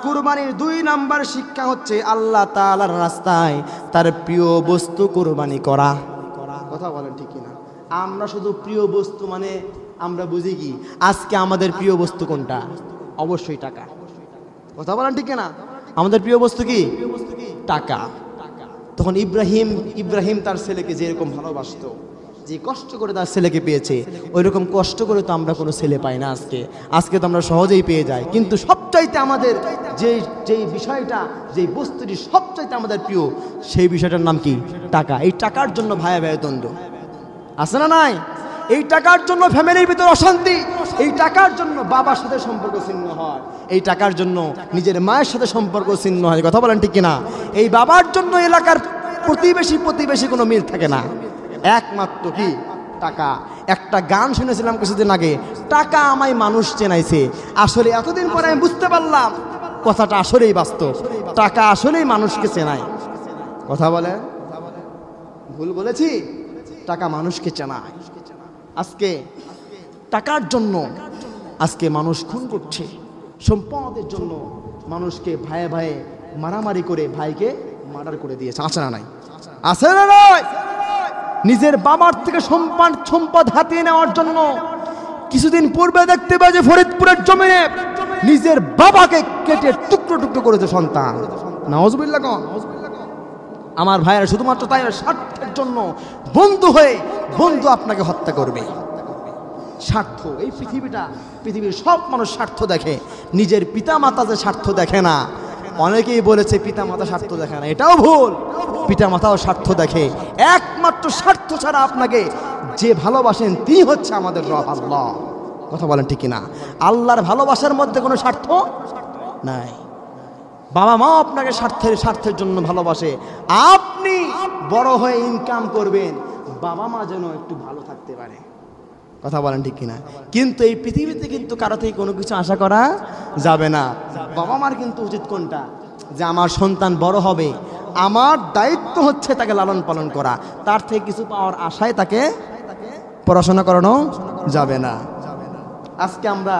[SPEAKER 1] কুরবানির 2 নাম্বার শিক্ষা হচ্ছে আল্লাহ তাআলার রাস্তায় তার প্রিয় বস্তু কুরবানি করা। কথা বলেন ঠিক কিনা? আমরা শুধু প্রিয় বস্তু মানে আমরা বুঝি কি, আজকে আমাদের প্রিয় বস্তু কোনটা? অবশ্যই টাকা। কথা বলেন ঠিক কিনা? আমাদের প্রিয় বস্তু কি? টাকা। তখন ইব্রাহিম তার ছেলেকে যেরকম ভালোবাসতো, যে কষ্ট করে তার ছেলেকে পেয়েছে, ওই রকম কষ্ট করে তো আমরা কোনো ছেলে পাই না আজকে তো আমরা সহজেই পেয়ে যাই। কিন্তু সবচাইতে আমাদের যেই বিষয়টা, যেই বস্তুটি সবচাইতে আমাদের প্রিয়, সেই বিষয়টার নাম কি? টাকা। এই টাকার জন্য ভাইয়া ভাইয়া দ্বন্দ্ব আছে না নাই? এই টাকার জন্য ফ্যামিলির ভিতর অশান্তি, এই টাকার জন্য বাবার সাথে সম্পর্ক ছিন্ন হয়, এই টাকার জন্য নিজের মায়ের সাথে সম্পর্ক ছিন্ন হয়। কথা বলেন ঠিক কিনা? এই বাবার জন্য এলাকার প্রতিবেশী কোনো মিল থাকে না, একমাত্র কি? টাকা। একটা গান শুনেছিলাম কিছুদিন আগে, টাকা আমায় মানুষ চেনাইছে। আসলে এতদিন পরে আমি বুঝতে পারলাম কথাটা আসলেই বাস্তব। টাকা আসলেই মানুষকে চেনায়। কথা বলে ভুল বলেছি? টাকা মানুষকে চেনায়। আজকে টাকার জন্য আজকে মানুষ খুন করছে, সম্পদের জন্য মানুষকে ভাইয়ে ভাইয়ে মারামারি করে ভাইকে মার্ডার করে দিয়েছে। আছে না নাই? আছে না নাই? নিজের বাবার থেকে সম্পদ হাতিয়ে নেওয়ার জন্য কিছুদিন পূর্বে দেখতে পাই যে ফরিদপুরের জমিনে নিজের বাবাকে কেটে টুকরো টুকরো করেছে সন্তান। নাউজুবিল্লাহ। আমার ভাইয়েরা শুধুমাত্র তাই স্বার্থের জন্য বন্ধু আপনাকে হত্যা করবে। স্বার্থ। এই পৃথিবীর সব মানুষ স্বার্থ দেখে, নিজের পিতা মাতা যে স্বার্থ দেখে না। অনেকেই বলেছে পিতা মাতা স্বার্থ দেখে না, এটাও ভুল। পিতা মাতাও স্বার্থ দেখে। একমাত্র স্বার্থ ছাড়া আপনাকে যে ভালোবাসেন তিনি হচ্ছে আমাদের রব আল্লাহ। কথা বলেন ঠিক কিনা? আল্লাহর ভালোবাসার মধ্যে কোনো স্বার্থ নাই। বাবা মা আপনাকে স্বার্থের জন্য ভালোবাসে। আপনি বড় হয়ে ইনকাম করবেন, বাবা মা যেন একটু ভালো থাকতে পারে। কথা বলেন ঠিক কিনা? কিন্তু এই পৃথিবীতে কিন্তু কারো থেকে কোনো কিছু আশা করা যাবে না। বাবা মার কিন্তু উচিত কোনটা? যে আমার সন্তান বড় হবে, আমার দায়িত্ব হচ্ছে তাকে লালন পালন করা। তার থেকে কিছু পাওয়ার আশায় তাকে পড়াশোনা করানো যাবে না। আজকে আমরা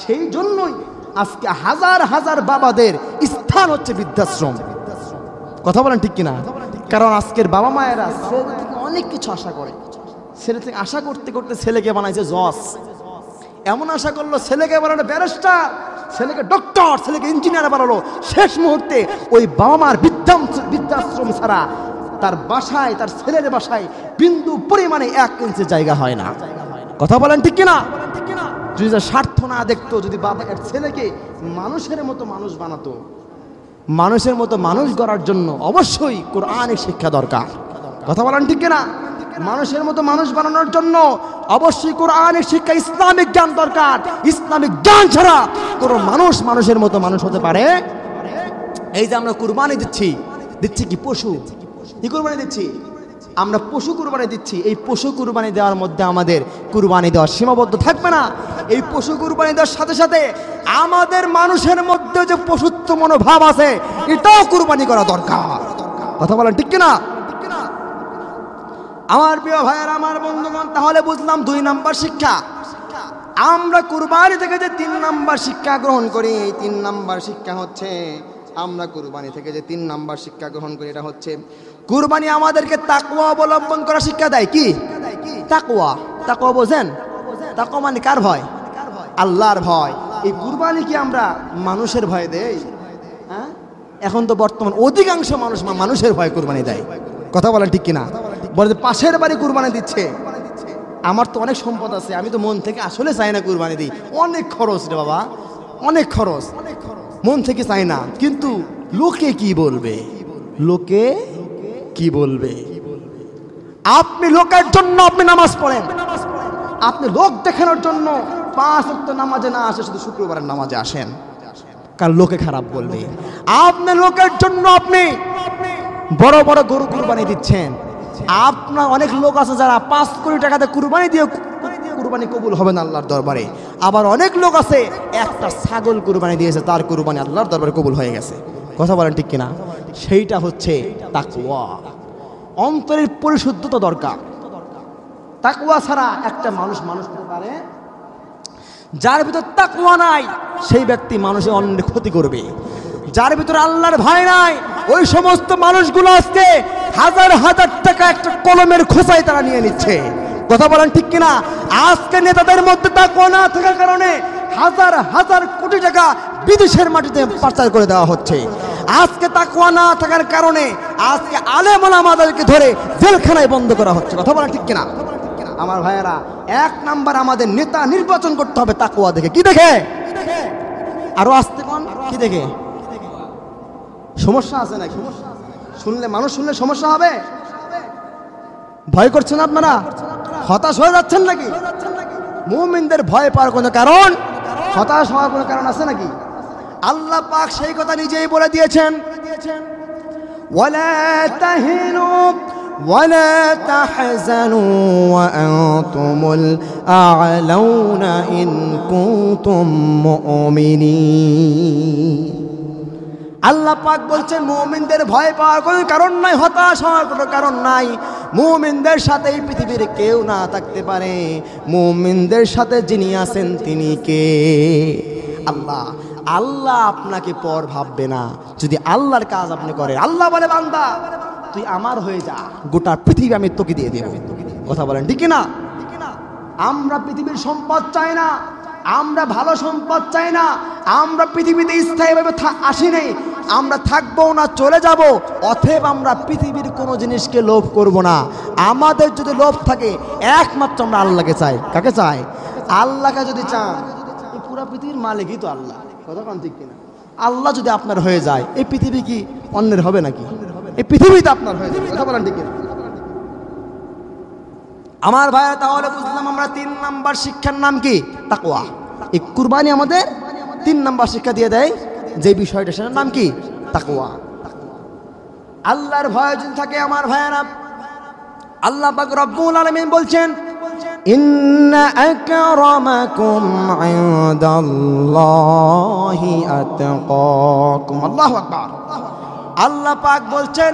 [SPEAKER 1] সেই জন্যই আজকে হাজার হাজার বাবাদের স্থান হচ্ছে বৃদ্ধাশ্রম। কথা বলেন ঠিক কিনা? কারণ আজকের বাবা মায়েরা ছেলে থেকে অনেক কিছু আশা করে। ছেলে থেকে আশা করতে করতে ছেলেকে বানাইছে জজ। এমন আশা করলো ছেলেকে বানানো ব্যারিস্টার, ছেলেকে ডক্টর, ছেলেকে ইঞ্জিনিয়ার বানালো। শেষ মুহূর্তে ওই বাবা মার বৃদ্ধাশ্রম ছাড়া তার বাসায়, তার ছেলের বাসায় বিন্দু পরিমাণে 1 ইঞ্চি জায়গা হয় না। কথা বলেন ঠিক কিনা? যদি স্বার্থ না দেখতো, যদি বাবা ছেলেকে মানুষের মতো মানুষ বানাতো, মানুষের মতো মানুষ গড়ার জন্য অবশ্যই কোরআনের শিক্ষা দরকার। কথা বলেন ঠিক কিনা? মানুষের মতো মানুষ বানানোর জন্য অবশ্যই কোরআনের শিক্ষা, ইসলামিক জ্ঞান দরকার। ইসলামিক জ্ঞান ছাড়া কোনো মানুষের মতো মানুষ হতে পারে? এই যে আমরা কুরবানি দিচ্ছি কি পশু? কি কুরবানি দিচ্ছি? আমরা পশু কুরবানি দিচ্ছি। এই পশু কুরবানি দেওয়ার মধ্যে আমাদের কুরবানি দেওয়ার সীমাবদ্ধ থাকবে না। এই পশু কুরবানি দেওয়ার সাথে সাথে আমাদের মানুষের মধ্যে যে পশুত্ব মনোভাব আছে, এটাও কুরবানি করা দরকার। কথা বলেন ঠিক কিনা? আমার প্রিয় ভাইয়ের, আমার বন্ধুগণ, তাহলে বুঝলাম 2 নাম্বার শিক্ষা। আমরা কুরবানি থেকে যে 3 নাম্বার শিক্ষা গ্রহণ করি, 3 নাম্বার শিক্ষা হচ্ছে, আমরা কুরবানি থেকে যে 3 নাম্বার শিক্ষা গ্রহণ করি, এটা হচ্ছে কুরবানি আমাদেরকে তাকওয়া অবলম্বন করা শিক্ষা দেয়। কি তাকওয়া বোঝেন? তাকওয়া মানে কার ভয়? আল্লাহর ভয়। এই কুরবানি কি আমরা মানুষের ভয় দেই? হ্যাঁ, এখন তো বর্তমান অধিকাংশ মানুষ মানুষের ভয় কুরবানি দেয়। কথা বলেন ঠিক কিনা? বলে পাশের বাড়ি কুরবানি দিচ্ছে, আমার তো অনেক সম্পদ আছে, আমি তো মন থেকে আসলে চাই না কুরবানি দিই, অনেক খরচ রে বাবা, অনেক খরচ, মন থেকে চাই না। কিন্তু লোকে কি বলবে? লোকে কি বলবে? আপনি লোকের জন্য আপনি নামাজ পড়েন, আপনি লোক দেখানোর জন্য 5 ওয়াক্ত নামাজে না আসে, শুধু শুক্রবারের নামাজে আসেন, কারণ লোকে খারাপ বলবে। আপনি লোকের জন্য আপনি বড় বড় গরু কুরবানি দিচ্ছেন। আপনার অনেক লোক আছে যারা 5 কোটি টাকাতে কুরবানি দিয়ে কুরবানি কবুল হবে না আল্লাহর দরবারে। আবার অনেক লোক আছে একটা ছাগল কুরবানি দিয়েছে, তার কুরবানি আল্লাহর দরবারে কবুল হয়ে গেছে। কথা বলেন ঠিক কিনা? সেইটা হচ্ছে তাকওয়া। অন্তরের পরিশুদ্ধতা দরকার। তাকওয়া ছাড়া একটা মানুষ হতে পারে? যার ভিতর তাকওয়া নাই সেই ব্যক্তি মানুষের অন্যের ক্ষতি করবে। যার ভিতরে আল্লাহর ভয় নাই ওই সমস্ত মানুষগুলো আজকে হাজার হাজার টাকা একটা কলমের খোঁচায় তারা নিয়ে নিচ্ছে। কথা বলেন ঠিক কিনা? আজকে নেতাদের মধ্যে তাকওয়া না থাকার কারণে হাজার হাজার কোটি টাকা বিদেশের মাটিতে পাচার করে দেওয়া হচ্ছে। আজকে তাকওয়া না থাকার কারণে আজকে আলেম ওলামাদেরকে ধরে জেলখানায় বন্ধ করা হচ্ছে। কথা বলেন ঠিক কিনা? আমার ভাইয়েরা, 1 নাম্বার আমাদের নেতা নির্বাচন করতে হবে তাকওয়া দেখে। কি দেখে? আরো আসতে কোন কি দেখে? সমস্যা আছে নাকি? শুনলে মানুষ শুনলে সমস্যা হবে? ভয় করছেন আপনারা? হতাশ হয়ে যাচ্ছেন নাকি? মুমিনদের ভয় পাওয়ার কোনো কারণ, হতাশ হওয়ার কোনো কারণ আছে নাকি? আল্লাহ পাক সেই কথা নিজেই বলে দিয়েছেন, ওয়ালা তাহিনু ওয়ালা তাহজানু ওয়া আনতুমুল আ'লাউনা ইন কুনতুম মুমিনিন। আল্লাহ পাক বলছেন মুমিনদের ভয় পাওয়ার কোনো কারণ নাই, হতাশ হওয়ার কোনো কারণ নাই। মুমিনদের সাথে এই পৃথিবীর কেউ না থাকতে পারে, মুমিনদের সাথে যিনি আছেন তিনি কে? আল্লাহ। আল্লাহ আপনাকে পর ভাববে না যদি আল্লাহর কাজ আপনি করেন। আল্লাহ বলে, বান্দা তুই আমার হয়ে যা, গোটা পৃথিবী আমি তোকে দিয়ে দেব। কথা বলেন ঠিক না? আমরা পৃথিবীর সম্পদ চাই না, আমরা ভালো সম্পদ চাই না, আমরা পৃথিবীতে স্থায়ীভাবে আসি নাই, আমরা থাকবো না, চলে যাব। অতএব আমরা পৃথিবীর কোনো জিনিসকে লোভ করব না। আমাদের যদি লোভ থাকে একমাত্র আমরা আল্লাহকে চাই। কাকে চাই? আল্লাহকে যদি চান, এই পুরো পৃথিবীর মালিকই তো আল্লাহ। কথা কোন ঠিক কিনা? আল্লাহ যদি আপনার হয়ে যায়, এই পৃথিবী কি অন্যের হবে নাকি? এই পৃথিবীতে আপনার হয়ে যায়। কথা বলেন ঠিক কিনা? আমার ভাইয়া, তাহলে বুঝলাম আমরা 3 নাম্বার শিক্ষার নাম কি? তাকওয়া। এই কুরবানি আমাদের 3 নাম্বার শিক্ষা দিয়ে দেয়, যে বিষয়টা সেটার নাম কি? তাকওয়া। আল্লাহর ভয় যদি থাকে আমার ভাইয়ারা, আল্লাহ পাক রব্বুল আলামিন বলছেন, ইন্না আকরামাকুম ইনদাল্লাহি আতকাকুম। আল্লাহু আকবার। আল্লাহ পাক বলছেন,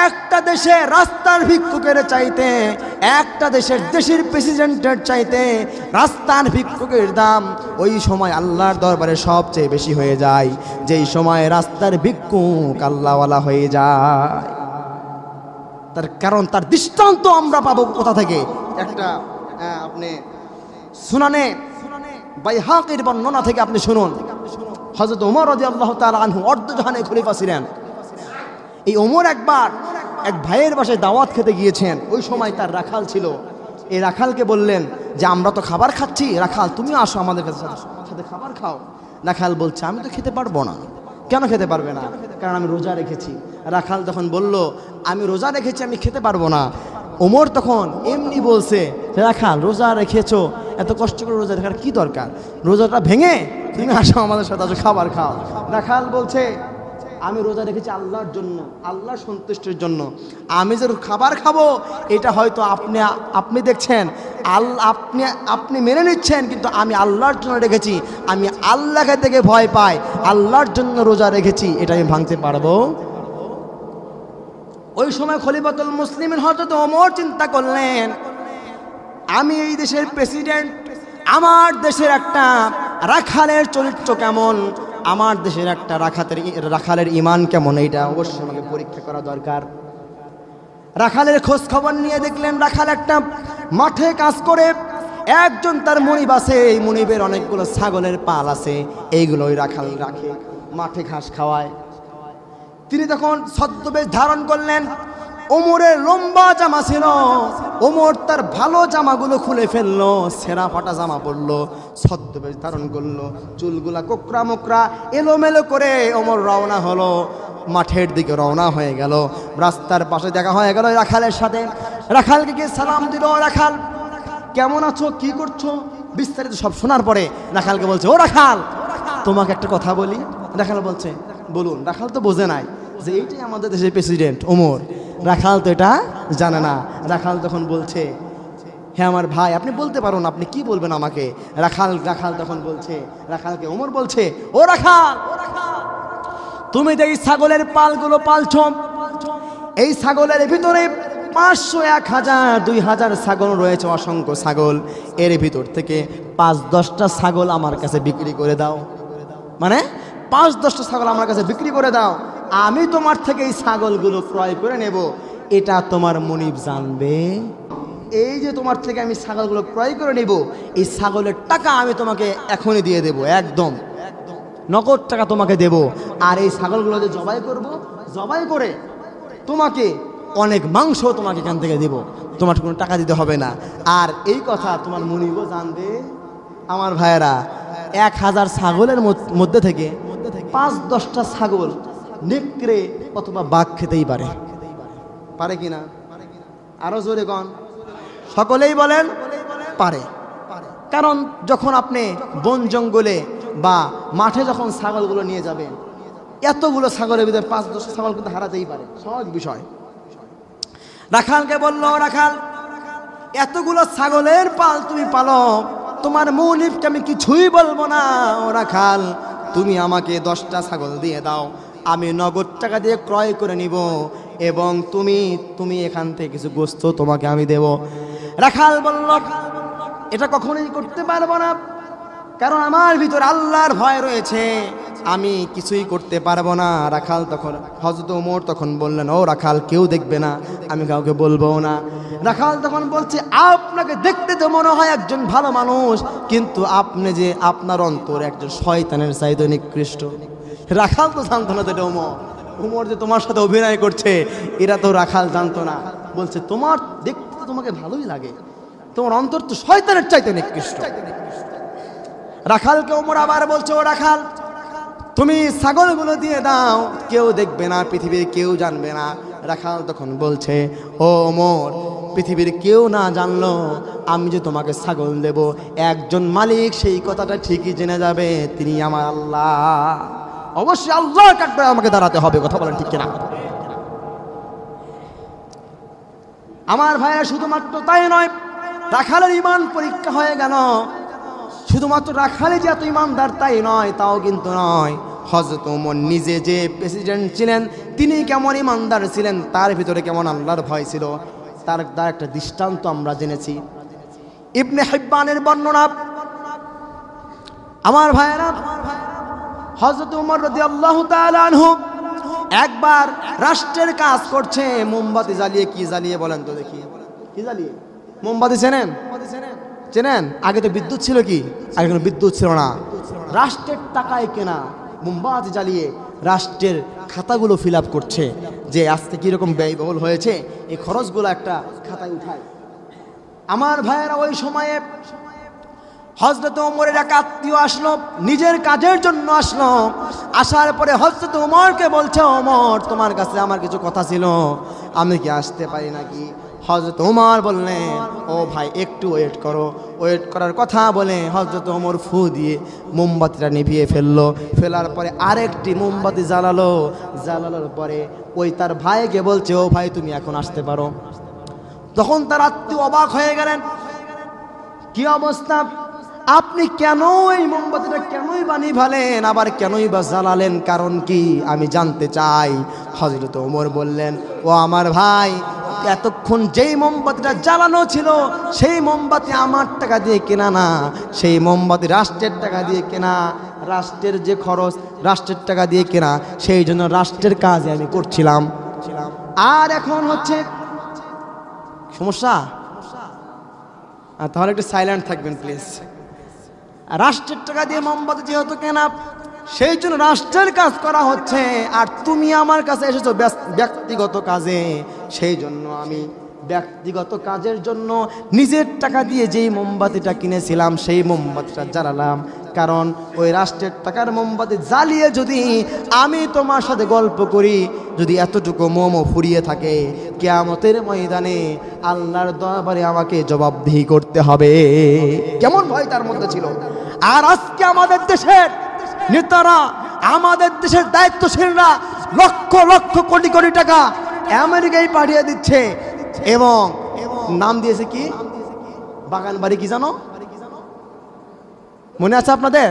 [SPEAKER 1] একটা দেশে রাস্তার ভিক্ষুকের চাইতে, একটা দেশের প্রেসিডেন্টের চাইতে রাস্তার ভিক্ষুকের দাম ওই সময় আল্লাহর দরবারে সবচেয়ে বেশি হয়ে যায় যেই সময় রাস্তার ভিক্ষুক আল্লাহওয়ালা হয়ে যায়। তার কারণ, তার দৃষ্টান্ত আমরা পাবো কোথা থেকে? একটা আপনি সুনানে বাইহাকির বর্ণনা থেকে আপনি শুনুন। হযরত ওমর রাদিয়াল্লাহু তাআলা আনহু অর্ধজাহানের খলিফা ছিলেন। এই ওমর একবার এক ভাইয়ের বাসায় দাওয়াত খেতে গিয়েছেন। ওই সময় তার রাখাল ছিল। এই রাখালকে বললেন যে আমরা তো খাবার খাচ্ছি, রাখাল তুমিও আসো আমাদের সাথে খাবার খাও। রাখাল বলছে আমি তো খেতে পারবো না। কেন খেতে পারবে না? কারণ আমি রোজা রেখেছি। রাখাল তখন বলল আমি রোজা রেখেছি, আমি খেতে পারবো না। ওমর তখন এমনি বলছে, রাখাল রোজা রেখেছো, এত কষ্ট করে রোজা রাখার কি দরকার? রোজাটা ভেঙে তুমি আসো আমাদের সাথে, আসো খাবার খাও। রাখাল বলছে আমি রোজা রেখেছি আল্লাহর জন্য, আল্লাহর সন্তুষ্টির জন্য। আমি যে খাবার খাবো এটা হয়তো আপনি দেখছেন, আপনি মেনে নিচ্ছেন, কিন্তু আমি আল্লাহর জন্য রেখেছি। আমি আল্লাহকে থেকে ভয় পাই, আল্লাহর জন্য রোজা রেখেছি, এটা আমি ভাঙতে পারবো? ওই সময় খলিফাতুল মুসলিমিন হযরত ওমর চিন্তা করলেন, আমি এই দেশের প্রেসিডেন্ট, আমার দেশের একটা রাখালের চরিত্র কেমন, আমার দেশের একটা রাখালের ইমান কেমন, এইটা অবশ্যই আমাকে পরীক্ষা করা দরকার। রাখালের খোঁজ খবর নিয়ে দেখলেন রাখাল একটা মাঠে কাজ করে, একজন তার মনিব আছে, এই মনিবের অনেকগুলো ছাগলের পাল আছে, এইগুলো ওই রাখাল রাখে, মাঠে ঘাস খাওয়ায়। তিনি তখন ছদ্মবেশ ধারণ করলেন। ওমরের লম্বা জামা ছিল, ওমর তার ভালো জামাগুলো খুলে ফেললো, ছেঁড়া ফাটা জামা পরলো, ছদ্মবেশ ধারণ করলো, চুলগুলা কোকড়া মোকড়া এলোমেলো করে ওমর রওনা হলো, মাঠের দিকে রওনা হয়ে গেল। রাস্তার পাশে দেখা হয়ে গেল রাখালের সাথে। রাখালকে গিয়ে সালাম দিল, রাখাল কেমন আছো, কি করছো, বিস্তারিত সব শোনার পরে রাখালকে বলছে, ও রাখাল তোমাকে একটা কথা বলি। রাখাল বলছে বলুন। রাখাল তো বোঝে নাই যে এইটাই আমাদের দেশের প্রেসিডেন্ট ওমর। রাখাল তো এটা জানে না। রাখাল তখন বলছে, হ্যাঁ আমার ভাই আপনি বলতে পারুন, আপনি কি বলবেন আমাকে? রাখাল তখন বলছে, রাখালকে ওমর বলছে, ও রাখাল তুমি যে এই ছাগলের পালগুলো পালছ, এই ছাগলের ভিতরে 500, 1000, 2000 ছাগল রয়েছে, অসংখ্য ছাগল। এর ভিতর থেকে 5-10টা ছাগল আমার কাছে বিক্রি করে দাও। মানে 5-10টা ছাগল আমার কাছে বিক্রি করে দাও, আমি তোমার থেকে এই ছাগলগুলো ক্রয় করে নেব। এটা তোমার মনিব জানবে। এই যে তোমার থেকে আমি ছাগলগুলো ক্রয় করে নেব, এই ছাগলের টাকা আমি তোমাকে এখনই দিয়ে দেব, একদম নগদ টাকা তোমাকে দেব। আর এই ছাগলগুলো যে জবাই করব, জবাই করে তোমাকে অনেক মাংস তোমাকে এখান থেকে দিব, তোমার কোনো টাকা দিতে হবে না। আর এই কথা তোমার মুনিবও জানবে। আমার ভাইয়েরা, 1000 ছাগলের মধ্যে থেকে 5-10টা ছাগল নেকড়ে অথবা বাঘ খেতেই পারে, পারে কিনা? আরো জোরে গণ, সকলেই বলেন পারে। কারণ যখন আপনি বন জঙ্গলে বা মাঠে যখন ছাগলগুলো নিয়ে যাবেন, এতগুলো ছাগলের ভিতরে 5-10 ছাগল কিন্তু হারাতেই পারে, স্বাভাবিক বিষয়। রাখালকে বলল, রাখাল, এতগুলো ছাগলের পাল তুমি পালো, তোমার মুনিবকে আমি কিছুই বলবো না। ও রাখাল, তুমি আমাকে 10টা ছাগল দিয়ে দাও, আমি নগদ টাকা দিয়ে ক্রয় করে নিব এবং তুমি এখান থেকে কিছু গোস্ত তোমাকে আমি দেব। রাখাল বলল, এটা কখনোই করতে পারবো না, কারণ আমার ভিতরে আল্লাহর ভয় রয়েছে, আমি কিছুই করতে পারবো না। রাখাল তখন, হযরত ওমর তখন বললেন, ও রাখাল, কেউ দেখবে না, আমি কাউকে বলবো না। রাখাল তখন বলছে, আপনাকে দেখতে তো মনে হয় একজন ভালো মানুষ, কিন্তু আপনি যে আপনার অন্তর একজন শয়তানের চাইতে নিকৃষ্ট। রাখাল তো জানতো না এটা ওমর যে তোমার সাথে অভিনয় করছে, এরা তো রাখাল জানতো না। বলছে, তোমার দেখতে তো তোমাকে ভালোই লাগে, তোমার অন্তর তো শয়তানের চাইতে নিকৃষ্ট। রাখালকে ওমর আবার বলছে, ও রাখাল, তুমি ছাগলগুলো দিয়ে দাও, কেউ দেখবে না, পৃথিবীর কেউ জানবে না। রাখাল তখন বলছে, ও ওমর, পৃথিবীর কেউ না জানলো আমি যে তোমাকে ছাগল দেব, একজন মালিক সেই কথাটা ঠিকই জেনে যাবে, তিনি আমার আল্লাহ। অবশ্যই আল্লাহর কাঠগড়ায় আমাকে দাঁড়াতে হবে, কথা বলেন ঠিক কিনা? আমার ভাইরা, শুধুমাত্র তাই নয়, রাখালের ঈমান পরীক্ষা হয়ে গেল। শুধুমাত্র রাখালে যে এত ইমানদার তাই নয়, তাও কিন্তু নয়, হযরত ওমর নিজে যে প্রেসিডেন্ট ছিলেন, তিনি কেমন ইমানদার ছিলেন, তার ভিতরে কেমন আল্লাহর ভয় ছিল, তার একটা দৃষ্টান্ত আমরা জেনেছি। ইবনে হিব্বানের বর্ণনা। আমার ভাইয়েরা, হযরত ওমর রাদিয়াল্লাহু তাআলা আনহু একবার রাষ্ট্রের কাজ করছে, মোমবাতি জ্বালিয়ে, কি জ্বালিয়ে বলেন তো দেখি, কি জ্বালিয়ে? মোমবাতি চেনেন? চেনেন? আগে তো বিদ্যুৎ ছিল, কি আগে কোনো বিদ্যুৎ ছিল না। রাষ্ট্রের টাকায় কেনা মোমবাতি জ্বালিয়ে রাষ্ট্রের খাতাগুলো ফিল আপ করছে, যে আজকে কীরকম ব্যয়বহুল হয়েছে, এই খরচগুলো একটা খাতায় উঠায়। আমার ভাইয়েরা, ওই সময়ে হযরত ওমরের এক আত্মীয় আসলো, নিজের কাজের জন্য আসলো। আসার পরে হযরত ওমরকে বলছে, ওমর, তোমার কাছে আমার কিছু কথা ছিল, আমি কি আসতে পারি নাকি? হযরত ওমর বললেন, ও ভাই, একটু ওয়েট করো। ওয়েট করার কথা বলে হযরত ওমর ফু দিয়ে মোমবাতিটা নিভিয়ে ফেললো। ফেলার পরে আরেকটি মোমবাতি জ্বালানোর পরে ওই তার ভাইকে বলছে, ও ভাই, তুমি এখন আসতে পারো। তখন তার আত্মীয় অবাক হয়ে গেলেন, কি অবস্থা, আপনি কেন এই মোমবাতিটা কেনই বা নিভালেন, আবার কেনই বা জ্বালালেন, কারণ কি আমি জানতে চাই। হযরত ওমর বললেন, ও আমার ভাই, এতক্ষণ যেই মোমবাতিটা জ্বালানো ছিল, সেই মোমবাতি আমার টাকা দিয়ে কেনা না, সেই মোমবাতি রাষ্ট্রের টাকা দিয়ে কেনা, রাষ্ট্রের যে খরচ রাষ্ট্রের টাকা দিয়ে কেনা, সেই জন্য রাষ্ট্রের কাজে আমি করছিলাম। আর এখন হচ্ছে সমস্যা, তাহলে একটু সাইলেন্ট থাকবেন প্লিজ। রাষ্ট্রের টাকা দিয়ে মোমবাতি যেহেতু কেনা, সেই জন্য রাষ্ট্রের কাজ করা হচ্ছে, আর তুমি আমার কাছে এসেছো ব্যক্তিগত কাজে, সেই জন্য আমি ব্যক্তিগত কাজের জন্য নিজের টাকা দিয়ে যেই মোমবাতিটা কিনেছিলাম, সেই মোমবাতিটা জ্বালালাম। কারণ ওই রাষ্ট্রের টাকার মোমবাতি জ্বালিয়ে যদি আমি তোমার সাথে গল্প করি, যদি এতটুকু মোমো ফুরিয়ে থাকে, কিয়ামতের ময়দানে আল্লাহর দরবারে আমাকে জবাবদিহি করতে হবে। কেমন ভয় তার মধ্যে ছিল। আর আজকে আমাদের দেশের নেতারা, আমাদের দেশের দায়িত্বশীলরা লক্ষ লক্ষ কোটি কোটি টাকা আমেরিকায় পাঠিয়ে দিচ্ছে, এবং নাম দিয়েছে কি, বাগান বাড়ি, কি জানো, মনে আছে আপনাদের?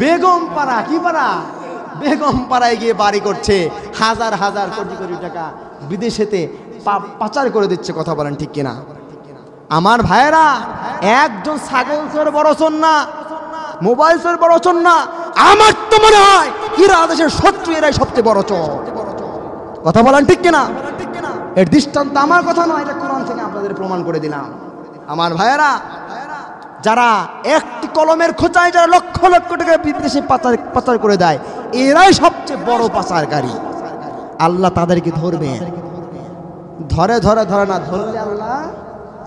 [SPEAKER 1] বেগম পাড়া, কি পাড়া, বেগম পাড়ায় গিয়ে বাড়ি করছে, হাজার হাজার কোটি কোটি টাকা বিদেশেতে পাচার করে দিচ্ছে। কথা বলেন ঠিক কিনা? আমার ভাইয়েরা, একজন ছাগল চোর বড় চোর না, মোবাইল চোর বড় চোর না, আমার তো মনে হয় এরা দেশের শত্রু, এরাই সবচেয়ে বড় চোর। কথা বলেন ঠিক কিনা? এর দৃষ্টান্ত আমার কথা নয়, এটা কোরআন থেকে আপনাদের প্রমাণ করে দিলাম। আমার ভাইয়েরা, যারা একটি কলমের খোঁচায় যারা লক্ষ লক্ষ টাকা বিদেশে পাচার করে দেয়, এরাই সবচেয়ে বড় পাচারকারী। আল্লাহ তাদেরকে ধরবেন। ধরে ধরে ধরে না, ধরলে আল্লাহ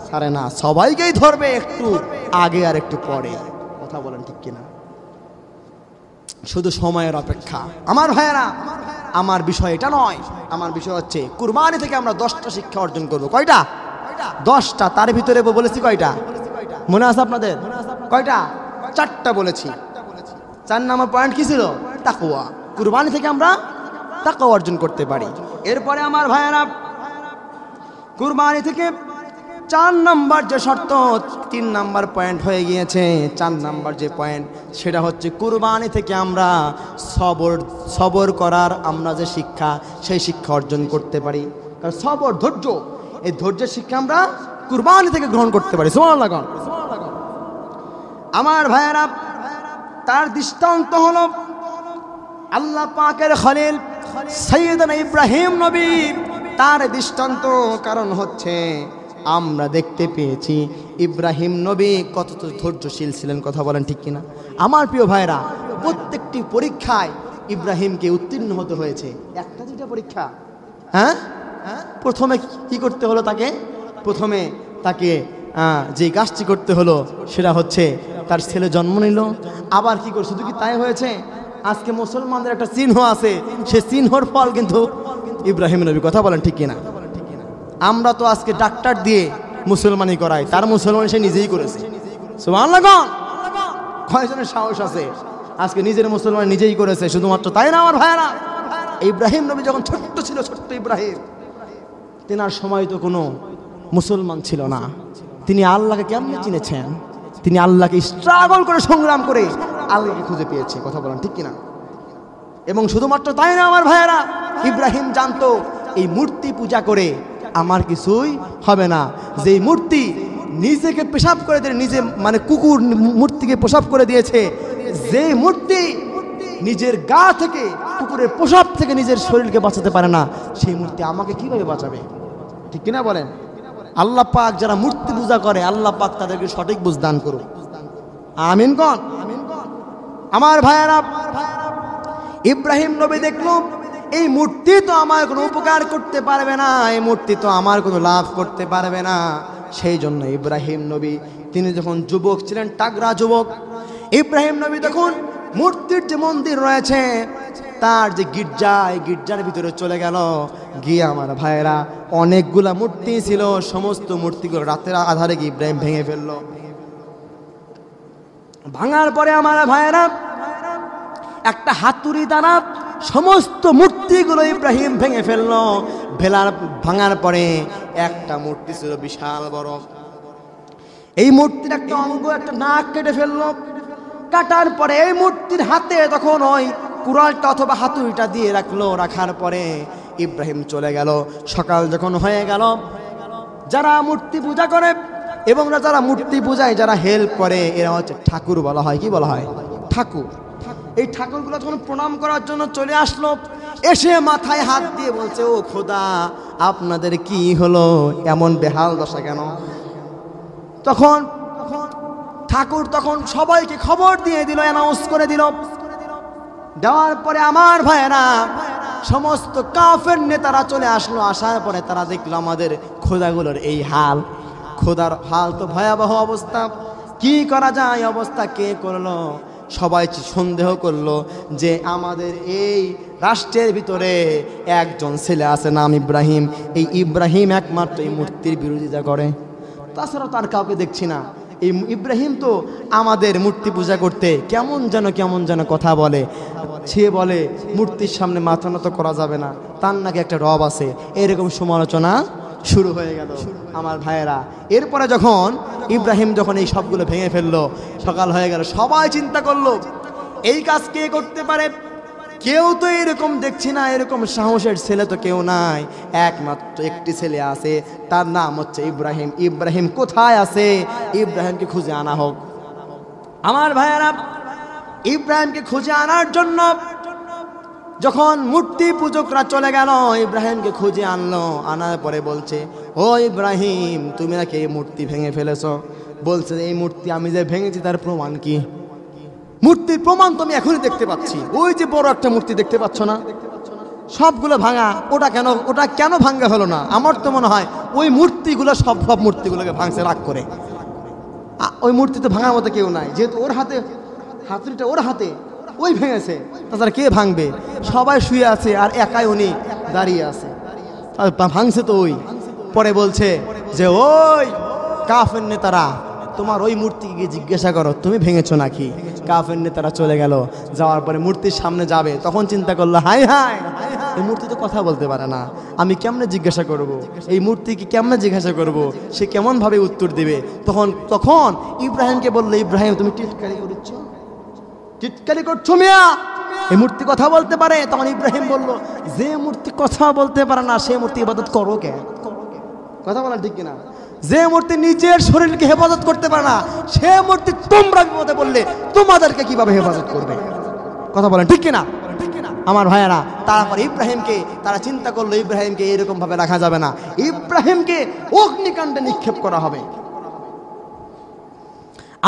[SPEAKER 1] ছাড়ে না, সবাইকেই ধরবে, একটু আগে আর একটু পরে। কথা বলেন ঠিক কিনা? শুধু সময়ের অপেক্ষা। আমার ভাইয়েরা, আমার বিষয় এটা নয়, আমার বিষয় হচ্ছে কুরবানি থেকে আমরা 10টা শিক্ষা অর্জন করব। কয়টা? 10টা। তার ভিতরে বলেছি কয়টা? মনে আছে আপনাদের? কয়টা? 4টা বলেছি। 4 নম্বর পয়েন্ট কি ছিল? তাকওয়া। কুরবানি থেকে আমরা তাকওয়া অর্জন করতে পারি। এরপরে আমার ভাইয়েরা, কুরবানি থেকে 4 নম্বর যে শর্ত, 3 নম্বর পয়েন্ট হয়ে গিয়েছে। 4 নম্বর যে পয়েন্ট, সেটা হচ্ছে কুরবানি থেকে আমরা সবর করার আমরা যে শিক্ষা, সেই শিক্ষা অর্জন করতে পারি। কারণ সবর, ধৈর্য, এই ধৈর্যের শিক্ষা আমরা কুরবানি থেকে গ্রহণ করতে পারি। সুবহানাল্লাহ। আমার ভাইয়েরা, তার দৃষ্টান্ত হলো আল্লাহ পাকের খলিল সাইয়েদনা ইব্রাহিম নবী। তার দৃষ্টান্ত কারণ হচ্ছে আমরা দেখতে পেয়েছি ইব্রাহিম নবী কত ধৈর্যশীল ছিলেন। কথা বলেন ঠিক কিনা? আমার প্রিয় ভাইরা, প্রত্যেকটি পরীক্ষায় ইব্রাহিমকে উত্তীর্ণ হতে হয়েছে। একটা দুইটা পরীক্ষা, হ্যাঁ। প্রথমে কি করতে হলো তাকে? প্রথমে তাকে যে কাজটি করতে হলো সেটা হচ্ছে তার ছেলে জন্ম নিল। আবার কি করে? শুধু কি তাই হয়েছে? আজকে মুসলমানদের একটা চিহ্ন আছে, সে চিহ্নর ফল কিন্তু ইব্রাহিম নবী। কথা বলেন ঠিক কিনা? আমরা তো আজকে ডাক্তার দিয়ে মুসলমানি করাই, তার মুসলমান সে নিজেই করেছে। সুবহানাল্লাহ। কয়জনের সাহস আছে আজকে নিজের মুসলমান নিজেই করেছে? শুধুমাত্র তাই না আমার ভাইয়েরা, ইব্রাহিম নবী যখন ছোট্ট ছিল, ছোট্ট ইব্রাহিম, তেনার সময় তো কোনো মুসলমান ছিল না। তিনি আল্লাহকে কেমনে চিনেছেন? তিনি আল্লাহকে স্ট্রাগল করে, সংগ্রাম করে আল্লাহকে খুঁজে পেয়েছে। কথা বলেন ঠিক কিনা? এবং শুধুমাত্র তাই না আমার ভাইয়েরা, ইব্রাহিম জানতো এই মূর্তি পূজা করে আমার কিছুই হবে না। যেই মূর্তি নিজেকে পেশাব করে দিয়ে, নিজে মানে কুকুর মূর্তিকে পেশাব করে দিয়েছে, যে মূর্তি নিজের গা থেকে, কুকুরের পেশাব থেকে নিজের শরীরকে বাঁচাতে পারে না, সেই মূর্তি আমাকে কিভাবে বাঁচাবে? ঠিক কিনা বলেন? আল্লাহ পাক যারা মূর্তি পূজা করে, আল্লাহ পাক তাদেরকে সঠিক বুঝ দান করুন। আমিন কোন? আমার ভাইয়েরা, ইব্রাহিম নবী দেখলো এই মূর্তি তো আমার কোনো উপকার করতে পারবে না, এই মূর্তি তো আমার কোনো লাভ করতে পারবে না। সেই জন্য ইব্রাহিম নবী, তিনি যখন যুবক ছিলেন, তাগড়া যুবক, ইব্রাহিম নবী তখন মূর্তির যে মন্দির রয়েছে, তার যে গির্জা, এই গির্জার ভিতরে চলে গেল। গিয়ে আমার ভাইয়েরা, অনেকগুলা মূর্তি ছিল, সমস্ত মূর্তিগুলো রাতের আধারে গিয়ে ইব্রাহিম ভেঙে ফেললো। ভাঙার পরে আমার ভাইয়েরা, একটা হাতুড়ি দ্বারা সমস্ত মূর্তিগুলো ইব্রাহিম ভেঙে ফেললো। ভাঙার পরে একটা মূর্তি ছিল বিশাল বড়, এই মূর্তির একটা অঙ্গ, একটা নাক কেটে ফেললো। কাটার পরে এই মূর্তির হাতে তখন ওই কুড়ালটা অথবা হাতুড়িটা দিয়ে রাখলো। রাখার পরে ইব্রাহিম চলে গেল। সকাল যখন হয়ে গেল, যারা মূর্তি পূজা করে এবং যারা মূর্তি পূজায় যারা হেল্প করে, এরা হচ্ছে ঠাকুর বলা হয়। কি বলা হয়? ঠাকুর। এই ঠাকুরগুলো যখন প্রণাম করার জন্য চলে আসলো, এসে মাথায় হাত দিয়ে বলছে, ও খোদা, আপনাদের কি হলো, এমন বেহাল দশা কেন? তখন ঠাকুর সবাইকে খবর দিয়ে দিল, অ্যানাউন্স করে দিল। দেওয়ার পরে আমার ভাইয়েরা, সমস্ত কাফের নেতারা চলে আসলো। আসার পরে তারা দেখলো আমাদের খোদাগুলোর এই হাল। খোদার হাল তো ভয়াবহ অবস্থা, কি করা যায় অবস্থা, কে করলো? সবাই সন্দেহ করলো যে আমাদের এই রাষ্ট্রের ভিতরে একজন ছেলে আছে, নাম ইব্রাহিম। এই ইব্রাহিম একমাত্র এই মূর্তির বিরোধিতা করে, তাছাড়া তার কাউকে দেখছি না। এই ইব্রাহিম তো আমাদের মূর্তি পূজা করতে কেমন যেন কথা বলে। সে বলে মূর্তির সামনে মাথা নত করা যাবে না, তার নাকি একটা রব আছে। এরকম সমালোচনা শুরু হয়ে গেল আমার ভাইয়েরা। এরপরে যখন ইব্রাহিম এই সবগুলো ভেঙে ফেললো, সকাল হয়ে গেল, সবাই চিন্তা করলো এই কাজ কে করতে পারে? কেউ তো এরকম দেখছি না, এরকম সাহসের ছেলে তো কেউ নাই। একমাত্র একটি ছেলে আছে, তার নাম হচ্ছে ইব্রাহিম। ইব্রাহিম কোথায় আছে? ইব্রাহিমকে খুঁজে আনা হোক। আমার ভাইয়েরা, ইব্রাহিমকে খুঁজে আনার জন্য যখন মূর্তি পূজকরা চলে গেল, ইব্রাহিমকে খুঁজে আনলো। আনার পরে বলছে, ও ইব্রাহিম, তুমি নাকি এই মূর্তি ভেঙে ফেলেছ? বলছে, এই মূর্তি আমি যে ভেঙেছি তার প্রমাণ কি? মূর্তির প্রমাণ তো আমি এখনই দেখতে পাচ্ছি। ওই যে বড় একটা মূর্তি দেখতে পাচ্ছ না, সবগুলো ভাঙা। ওটা কেন ভাঙ্গা হলো না? আমার তো মনে হয় ওই মূর্তিগুলো সব মূর্তিগুলোকে ভাঙছে রাগ করে। ওই মূর্তি তো ভাঙার মতো কেউ নাই, যেহেতু ওর হাতে হাতুড়িটা ওর হাতে, ওই ভেঙেছে। তাছাড়া কে ভাঙবে? সবাই শুয়ে আছে আর একাই উনি দাঁড়িয়ে আছে, ভাঙছে তো ওই। পরে বলছে যে ওই কাফের নেতারা, তোমার ওই মূর্তিকে গিয়ে জিজ্ঞাসা করো তুমি ভেঙেছো নাকি। কাফের নেতারা চলে গেল, যাওয়ার পরে মূর্তির সামনে যাবে, তখন চিন্তা করলো হাই হাই, এই মূর্তি তো কথা বলতে পারে না, আমি কেমনে জিজ্ঞাসা করব, এই মূর্তিকে কেমনে জিজ্ঞাসা করব, সে কেমনভাবে উত্তর দেবে। তখন ইব্রাহিমকে বললো, ইব্রাহিম তুমি টিটকারি করছো মিয়া, এই মূর্তি কথা বলতে পারে? তখন ইব্রাহিম বলল, যে মূর্তি কথা বলতে পারে না সে মূর্তি ইবাদত করো কেন? কথা বলেন ঠিক কিনা? যে মূর্তি নিজের শরীরকে হেফাজত করতে পারে না সে মূর্তি তোমরা বিপদে বললে তোমাদেরকে কিভাবে হেফাজত করবে? কথা বলেন ঠিক কিনা আমার ভাইয়েরা? তারপর ইব্রাহিমকে তারা চিন্তা করলো, ইব্রাহিমকে এরকম ভাবে রাখা যাবে না, ইব্রাহিমকে অগ্নিকাণ্ডে নিক্ষেপ করা হবে।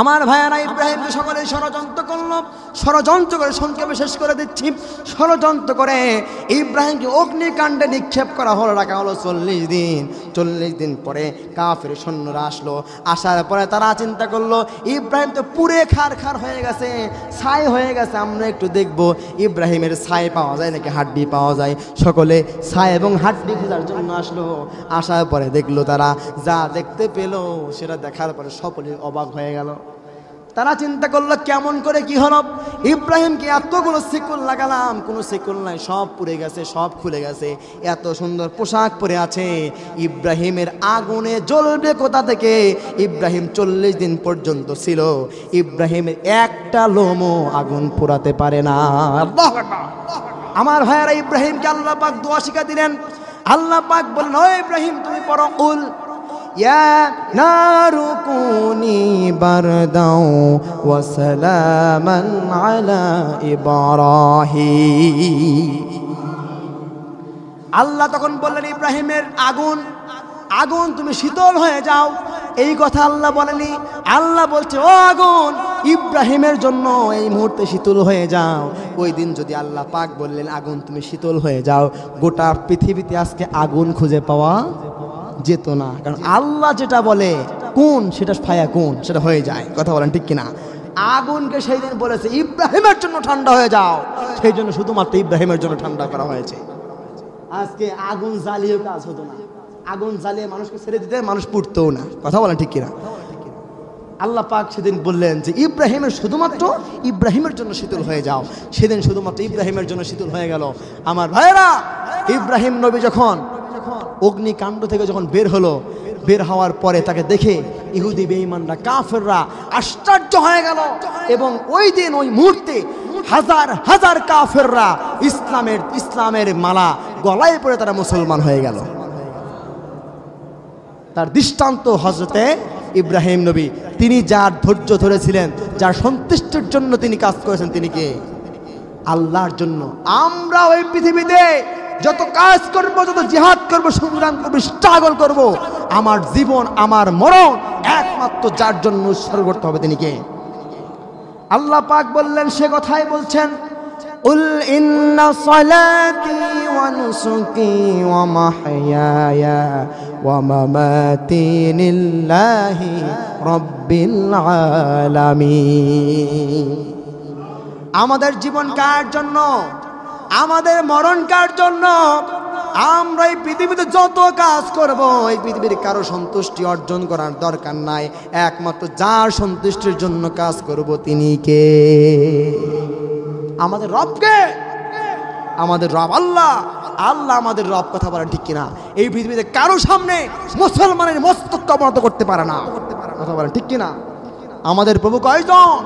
[SPEAKER 1] আমার ভাইয়েরা, ইব্রাহিমকে সকলে ষড়যন্ত্র করলো, ষড়যন্ত্র করে, সংক্ষেপে শেষ করে দিচ্ছি, ষড়যন্ত্র করে ইব্রাহিমকে অগ্নিকাণ্ডে নিক্ষেপ করা হলো, রাখা হলো 40 দিন। 40 দিন পরে কাফের সৈন্যরা আসলো, আসার পরে তারা চিন্তা করলো ইব্রাহিম তো পুরে খার হয়ে গেছে, ছাই হয়ে গেছে, আমরা একটু দেখবো ইব্রাহিমের ছাই পাওয়া যায় নাকি হাড্ডি পাওয়া যায়। সকলে ছাই এবং হাড্ডি খোঁজার জন্য আসলো, আসার পরে দেখলো তারা যা দেখতে পেল সেটা দেখার পরে সকলে অবাক হয়ে গেল। তারা চিন্তা করলো কেমন করে কি হলো, ইব্রাহিমকে এতগুলো শিকল লাগালাম, কোনো শিকল নাই, সব পুড়ে গেছে, সব খুলে গেছে, এত সুন্দর পোশাক পরে আছে, ইব্রাহিমের আগুনে জ্বলবে কোথা থেকে? ইব্রাহিম 40 দিন পর্যন্ত ছিল, ইব্রাহিমের একটা লোমও আগুন পোড়াতে পারে না। আমার ভাইয়ারা, ইব্রাহিমকে আল্লাহ পাক দোয়া শিখা দিলেন। আল্লাহ পাক বললেন, ও ইব্রাহিম তুমি পড়ো, কুল ইয়া নারু কুনি বারদাও ওয়া সালামান আলা ইব্রাহিম। আল্লাহ তখন বললেন ইব্রাহিমের আগুন তুমি শীতল হয়ে যাও। এই কথা আল্লাহ বলেনি, আল্লাহ বলছে ও আগুন ইব্রাহিমের জন্য এই মুহূর্তে শীতল হয়ে যাও। ওই দিন যদি আল্লাহ পাক বললেন আগুন তুমি শীতল হয়ে যাও, গোটা পৃথিবীতে আজকে আগুন খুঁজে পাওয়া যেত না, কারণ আল্লাহ যেটা বলে কোন সেটা ফায়া কোন সেটা হয়ে যায়। কথা বলেন ঠিক কিনা? আগুনকে সেই দিন বলেছে ইব্রাহিমের জন্য ঠান্ডা হয়ে যাও, সেই জন্য শুধুমাত্র ইব্রাহিমের জন্য ঠান্ডা করা হয়েছে। আজকে আগুন জ্বালিয়েও কাজ হতো না, আগুন জ্বালিয়ে মানুষকে ছেড়ে দিতে মানুষ পুড়তও না। কথা বলেন ঠিক কিনা? আল্লাহ পাক সেদিন বললেন যে শুধুমাত্র ইব্রাহিমের জন্য শীতল হয়ে যাও, সেদিন শুধুমাত্র ইব্রাহিমের জন্য শীতল হয়ে গেল। আমার ভাইয়েরা, ইব্রাহিম নবী যখন অগ্নিকাণ্ড থেকে যখন বের হওয়ার পরে তাকে দেখে ইহুদি বেঈমানরা কাফেররা আশ্চর্য হয়ে গেল, এবং ওই দিন ওই মুহূর্তে হাজার হাজার কাফেররা ইসলামের মালা গলায় পড়ে তারা মুসলমান হয়ে গেল। তার দৃষ্টান্ত হযরতে ইব্রাহিম নবী, তিনি যার ধৈর্য ধরেছিলেন, যার সন্তুষ্টির জন্য তিনি কাজ করেছেন, তিনি কে? আল্লাহর জন্য। আমরা ওই পৃথিবীতে যত কাজ করব, যত জিহাদ করব, সংগ্রাম করব, স্ট্রাগল করব, আমার জীবন আমার মরণ একমাত্র যার জন্য উৎসর্গ করতে হবে, তিনি কে? আল্লাহ পাক বললেন, সে কথাই বলছেন, উল ইন্না সালাতি ওয়া নুসুকি ওয়া মাহইয়ায়া ওয়া মামাতি লিল্লাহি রাব্বিল আলামিন। আমাদের জীবন কার জন্য? আমাদের মরণ কার জন্য? আমরা এই পৃথিবীতে যত কাজ করব, এই পৃথিবীর কারো সন্তুষ্টি অর্জন করার দরকার নাই, একমাত্র যার সন্তুষ্টির জন্য কাজ করব তিনি কে? আমাদের রবকে। আমাদের রব আল্লাহ। আল্লাহ আমাদের রব। কথা বলেন ঠিক কিনা? এই পৃথিবীতে কারো সামনে মুসলমানের মস্তক অবনত করতে পারে না। কথা বলেন ঠিক কিনা? আমাদের প্রভু কয়জন?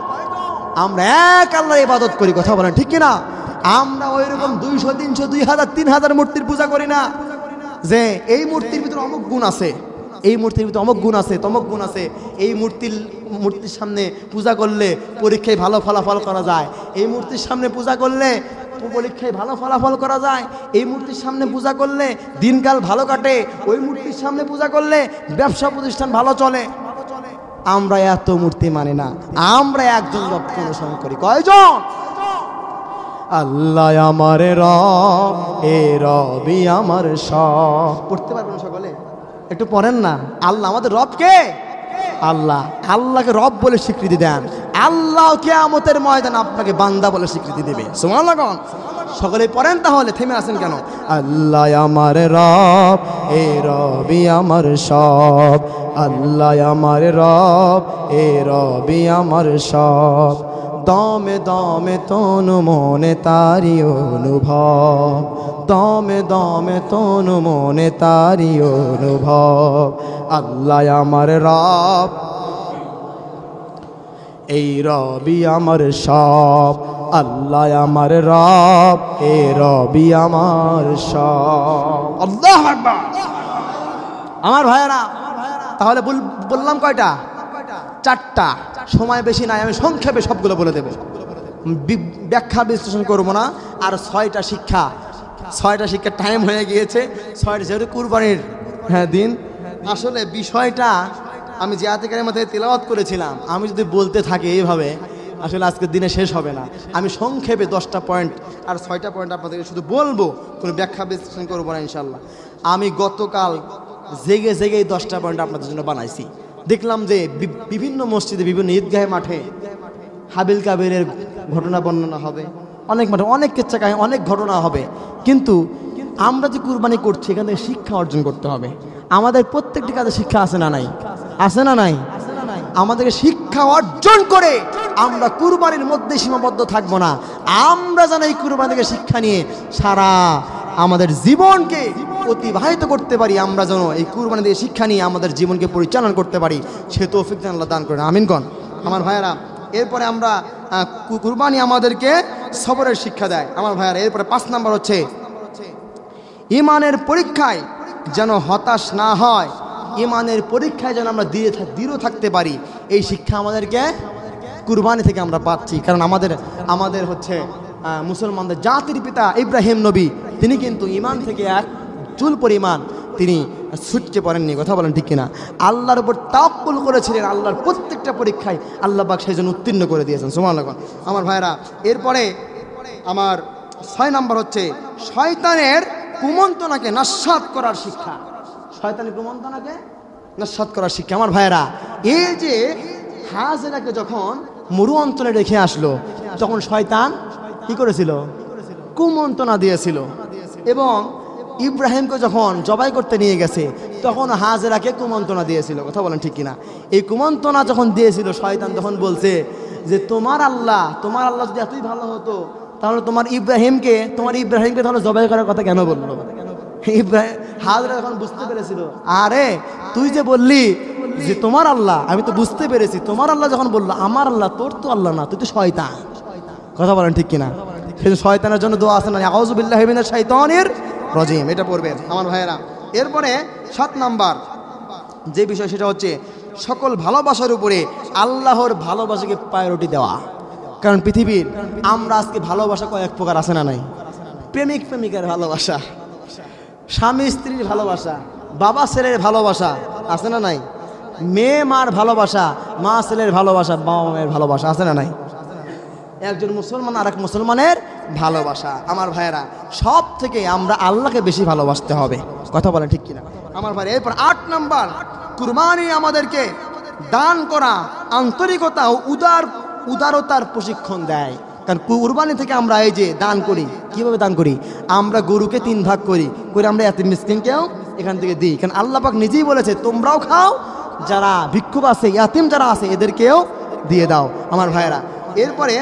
[SPEAKER 1] আমরা এক আল্লাহর ইবাদত করি। কথা বলেন ঠিক কিনা? আমরা ওইরকম 200, 300, 2000, 3000 মূর্তির পূজা করি না, যে এই মূর্তির ভিতরে অমুক গুণ আছে, এই মূর্তির ভিতরে অমুক গুণ আছে, তমুক গুণ আছে, এই মূর্তির সামনে পূজা করলে পরীক্ষায় ভালো ফলাফল করা যায়, এই মূর্তির সামনে পূজা করলে পরীক্ষায় ভালো ফলাফল করা যায়, এই মূর্তির সামনে পূজা করলে দিনকাল ভালো কাটে, ওই মূর্তির সামনে পূজা করলে ব্যবসা প্রতিষ্ঠান ভালো চলে। আমরা এত মূর্তি মানে না, আমরা একজন রবকে অনুসরণ করি। কয়জন? আল্লাহ আমার রব, এ রবই আমার সব। পড়তে পারবেন সকলে? একটু পড়েন না। আল্লাহ আমাদের রব কে? আল্লাহ। আল্লাহকে রব বলে স্বীকৃতি দেন, আল্লাহ কিয়ামতের ময়দানে আপনাকে বান্দা বলে স্বীকৃতি দেবে। সুবহানাল্লাহ। সকলে পড়েন, তাহলে থেমে আছেন কেন? আল্লাহ আমার রব, এ রবি আমার সব। আল্লাহ আমার রব, এ রবি আমার সব। দমে দমে তনু মনে তারি অনুভব, দমে দমে তনু মনে তারি অনুভব। আল্লাহ আমার রব, এই রবি আমার সব। আল্লাহ আমার রব, এ রবি আমার সব। আল্লাহু আকবার। আমার ভাইয়েরা, তাহলে বললাম কয়টা? 4টা। সময় বেশি নাই, আমি সংক্ষেপে সবগুলো বলে দেব, ব্যাখ্যা বিশ্লেষণ করবো না। আর 6টা শিক্ষা, 6টা শিক্ষার টাইম হয়ে গিয়েছে। 6টা যেহেতু কুরবানির দিন, আসলে বিষয়টা আমি যে আয়াতে কারিমাতে তেলাওয়াত করেছিলাম, আমি যদি বলতে থাকি এইভাবে, আসলে আজকের দিনে শেষ হবে না। আমি সংক্ষেপে 10টা পয়েন্ট আর 6টা পয়েন্ট আপনাদেরকে শুধু বলবো, কোনো ব্যাখ্যা বিশ্লেষণ করবো না ইনশাল্লাহ। আমি গতকাল জেগে জেগেই 10টা পয়েন্ট আপনাদের জন্য বানাইছি। দেখলাম যে বিভিন্ন মসজিদে, বিভিন্ন ঈদগাহে মাঠে হাবিল কাবিলের ঘটনা বর্ণনা হবে, অনেক মাঠে অনেক কিচ্ছা কাহিনী, অনেক ঘটনা হবে। কিন্তু আমরা যে কুরবানি করছি, এখান থেকে শিক্ষা অর্জন করতে হবে। আমাদের প্রত্যেকটি কাজে শিক্ষা আছে না নাই? আছে না নাই? আমাদেরকে শিক্ষা অর্জন করে আমরা কুরবানির মধ্যে সীমাবদ্ধ থাকবো না। আমরা যেন এই কুরবানি থেকে শিক্ষা নিয়ে সারা আমাদের জীবনকে অতিবাহিত করতে পারি। আমরা যেন এই কুরবানি থেকে শিক্ষা নিয়ে আমাদের জীবনকে পরিচালনা করতে পারি, সে তৌফিক যেন আল্লাহ দান করেন। আমিন কোন? আমার ভাইয়েরা, এরপরে আমরা কুরবানি আমাদেরকে সবরের শিক্ষা দেয়। আমার ভাইয়েরা, এরপরে 5 নাম্বার হচ্ছে ঈমানের পরীক্ষায় যেন হতাশ না হয়, ঈমানের পরীক্ষায় যেন আমরা দৃঢ় থাকতে পারি। এই শিক্ষা আমাদেরকে কুরবানি থেকে আমরা পাচ্ছি। কারণ আমাদের হচ্ছে মুসলমানদের জাতির পিতা ইব্রাহিম নবী, তিনি কিন্তু ঈমান থেকে এক চুল পরিমাণ তিনি ছুটতে পারেননি। কথা বলেন ঠিক কিনা? আল্লাহর উপর তাওয়াক্কুল করেছিলেন। আল্লাহর প্রত্যেকটা পরীক্ষায় আল্লাহ পাক সেই জন্য উত্তীর্ণ করে দিয়েছেন। সুবহানাল্লাহ। আমার ভাইরা, এরপরে আমার 6 নাম্বার হচ্ছে শয়তানের কুমন্ত্রণাকে নস্যাৎ করার শিক্ষা। শয়তানের কুমন্ত্রণাকে নস্যাৎ করার শিক্ষা। আমার ভাইরা, এই যে হাজেরাকে যখন মরু অঞ্চলে রেখে আসলো, তখন শয়তান কি করেছিল? কুমন্ত্রণা দিয়েছিল। এবং ইব্রাহিমকে যখন জবাই করতে নিয়ে গেছে, তখন হাজেরাকে কুমন্ত্রণা দিয়েছিল। কথা বলেন ঠিক কিনা? এই কুমন্ত্রণা যখন দিয়েছিল, শয়তান তখন বলছে যে তোমার আল্লাহ যদি এতই ভালো হতো, তাহলে তোমার ইব্রাহিমকে তাহলে জবাই করার কথা কেন বললো? হাজেরা যখন বুঝতে পেরেছিল, আরে তুই যে বললি যে তোমার আল্লাহ, আমি তো বুঝতে পেরেছি, তোমার আল্লাহ যখন বললো আমার আল্লাহ, তোর তো আল্লাহ না, তুই তো শয়তান। কথা বলেন ঠিক কিনা? সেই শয়তানের জন্য দোয়া আছে না, আউযু বিল্লাহি মিনাশ শাইতানির রাজিম, এটা পড়বেন আমার ভাইয়েরা। এরপরে 7 নাম্বার যে বিষয়, সেটা হচ্ছে সকল ভালোবাসার উপরে আল্লাহর ভালোবাসাকে প্রায়োরিটি দেওয়া। কারণ পৃথিবীর আমরা আজকে ভালোবাসা কয়েক প্রকার আছে না নাই? প্রেমিক প্রেমিকার ভালোবাসা, স্বামী স্ত্রীর ভালোবাসা, বাবা ছেলের ভালোবাসা আছে না নাই? মেয়ে মার ভালোবাসা, মা ছেলের ভালোবাসা, বাবা মায়ের ভালোবাসা আছে না নাই? একজন মুসলমান আর এক মুসলমানের ভালোবাসা। আমার ভাইয়েরা, সব থেকে আমরা আল্লাহকে বেশি ভালোবাসতে হবে। কথা বলেন ঠিক কিনা? আমার ভাই, এরপর 8 নাম্বার, কুরবানি আমাদেরকে দান করা, আন্তরিকতা ও উদারতার প্রশিক্ষণ দেয়। কারণ কুরবানি থেকে আমরা এই যে দান করি, কিভাবে দান করি? আমরা গরুকে 3 ভাগ করি, আমরা এতিম মিসকিনকেও এখান থেকে দিই। কারণ আল্লাহ পাক নিজেই বলেছে তোমরাও খাও, যারা ভিক্ষুক আছে, ইয়াতিম যারা আছে, এদেরকেও দিয়ে দাও। আমার ভাইয়েরা, এরপরে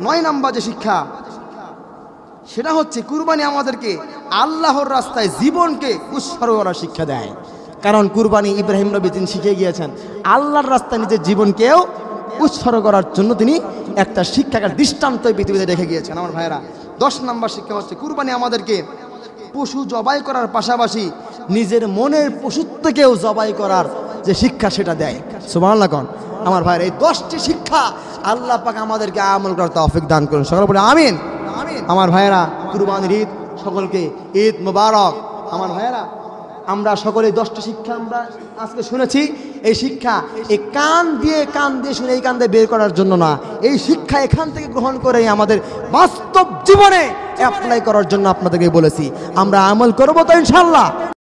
[SPEAKER 1] 9 নাম্বার যে শিক্ষা, সেটা হচ্ছে কুরবানি আমাদেরকে আল্লাহর রাস্তায় জীবনকে উৎসর্গ করার শিক্ষা দেয়। কারণ কুরবানি ইব্রাহিম নবী তিনি শিখে গিয়েছেন আল্লাহর রাস্তায় নিজের জীবনকেও উৎসর্গ করার জন্য তিনি একটা শিক্ষার দৃষ্টান্ত পৃথিবীতে রেখে গিয়েছেন। আমার ভাইয়েরা, 10 নাম্বার শিক্ষা হচ্ছে কুরবানি আমাদেরকে পশু জবাই করার পাশাপাশি নিজের মনের পশুত্বকেও জবাই করার যে শিক্ষা, সেটা দেয়। সুবহানাল্লাহ। আমার ভাইয়েরা, এই 10টি শিক্ষা আল্লাহ পাক আমাদেরকে আমল করার তৌফিক দান করুন। সকলে বলে আমিন। আমার ভাইয়েরা, কুরবানির ঈদ সকলকে ঈদ মুবারক। আমার ভাইয়েরা, আমরা সকলে 10টি শিক্ষা আমরা আজকে শুনেছি। এই শিক্ষা এই কান দিয়ে শুনে এই কান দিয়ে বের করার জন্য না, এই শিক্ষা এখান থেকে গ্রহণ করেই আমাদের বাস্তব জীবনে অ্যাপ্লাই করার জন্য আপনাদেরকে বলেছি। আমরা আমল করবো তো ইনশাআল্লাহ।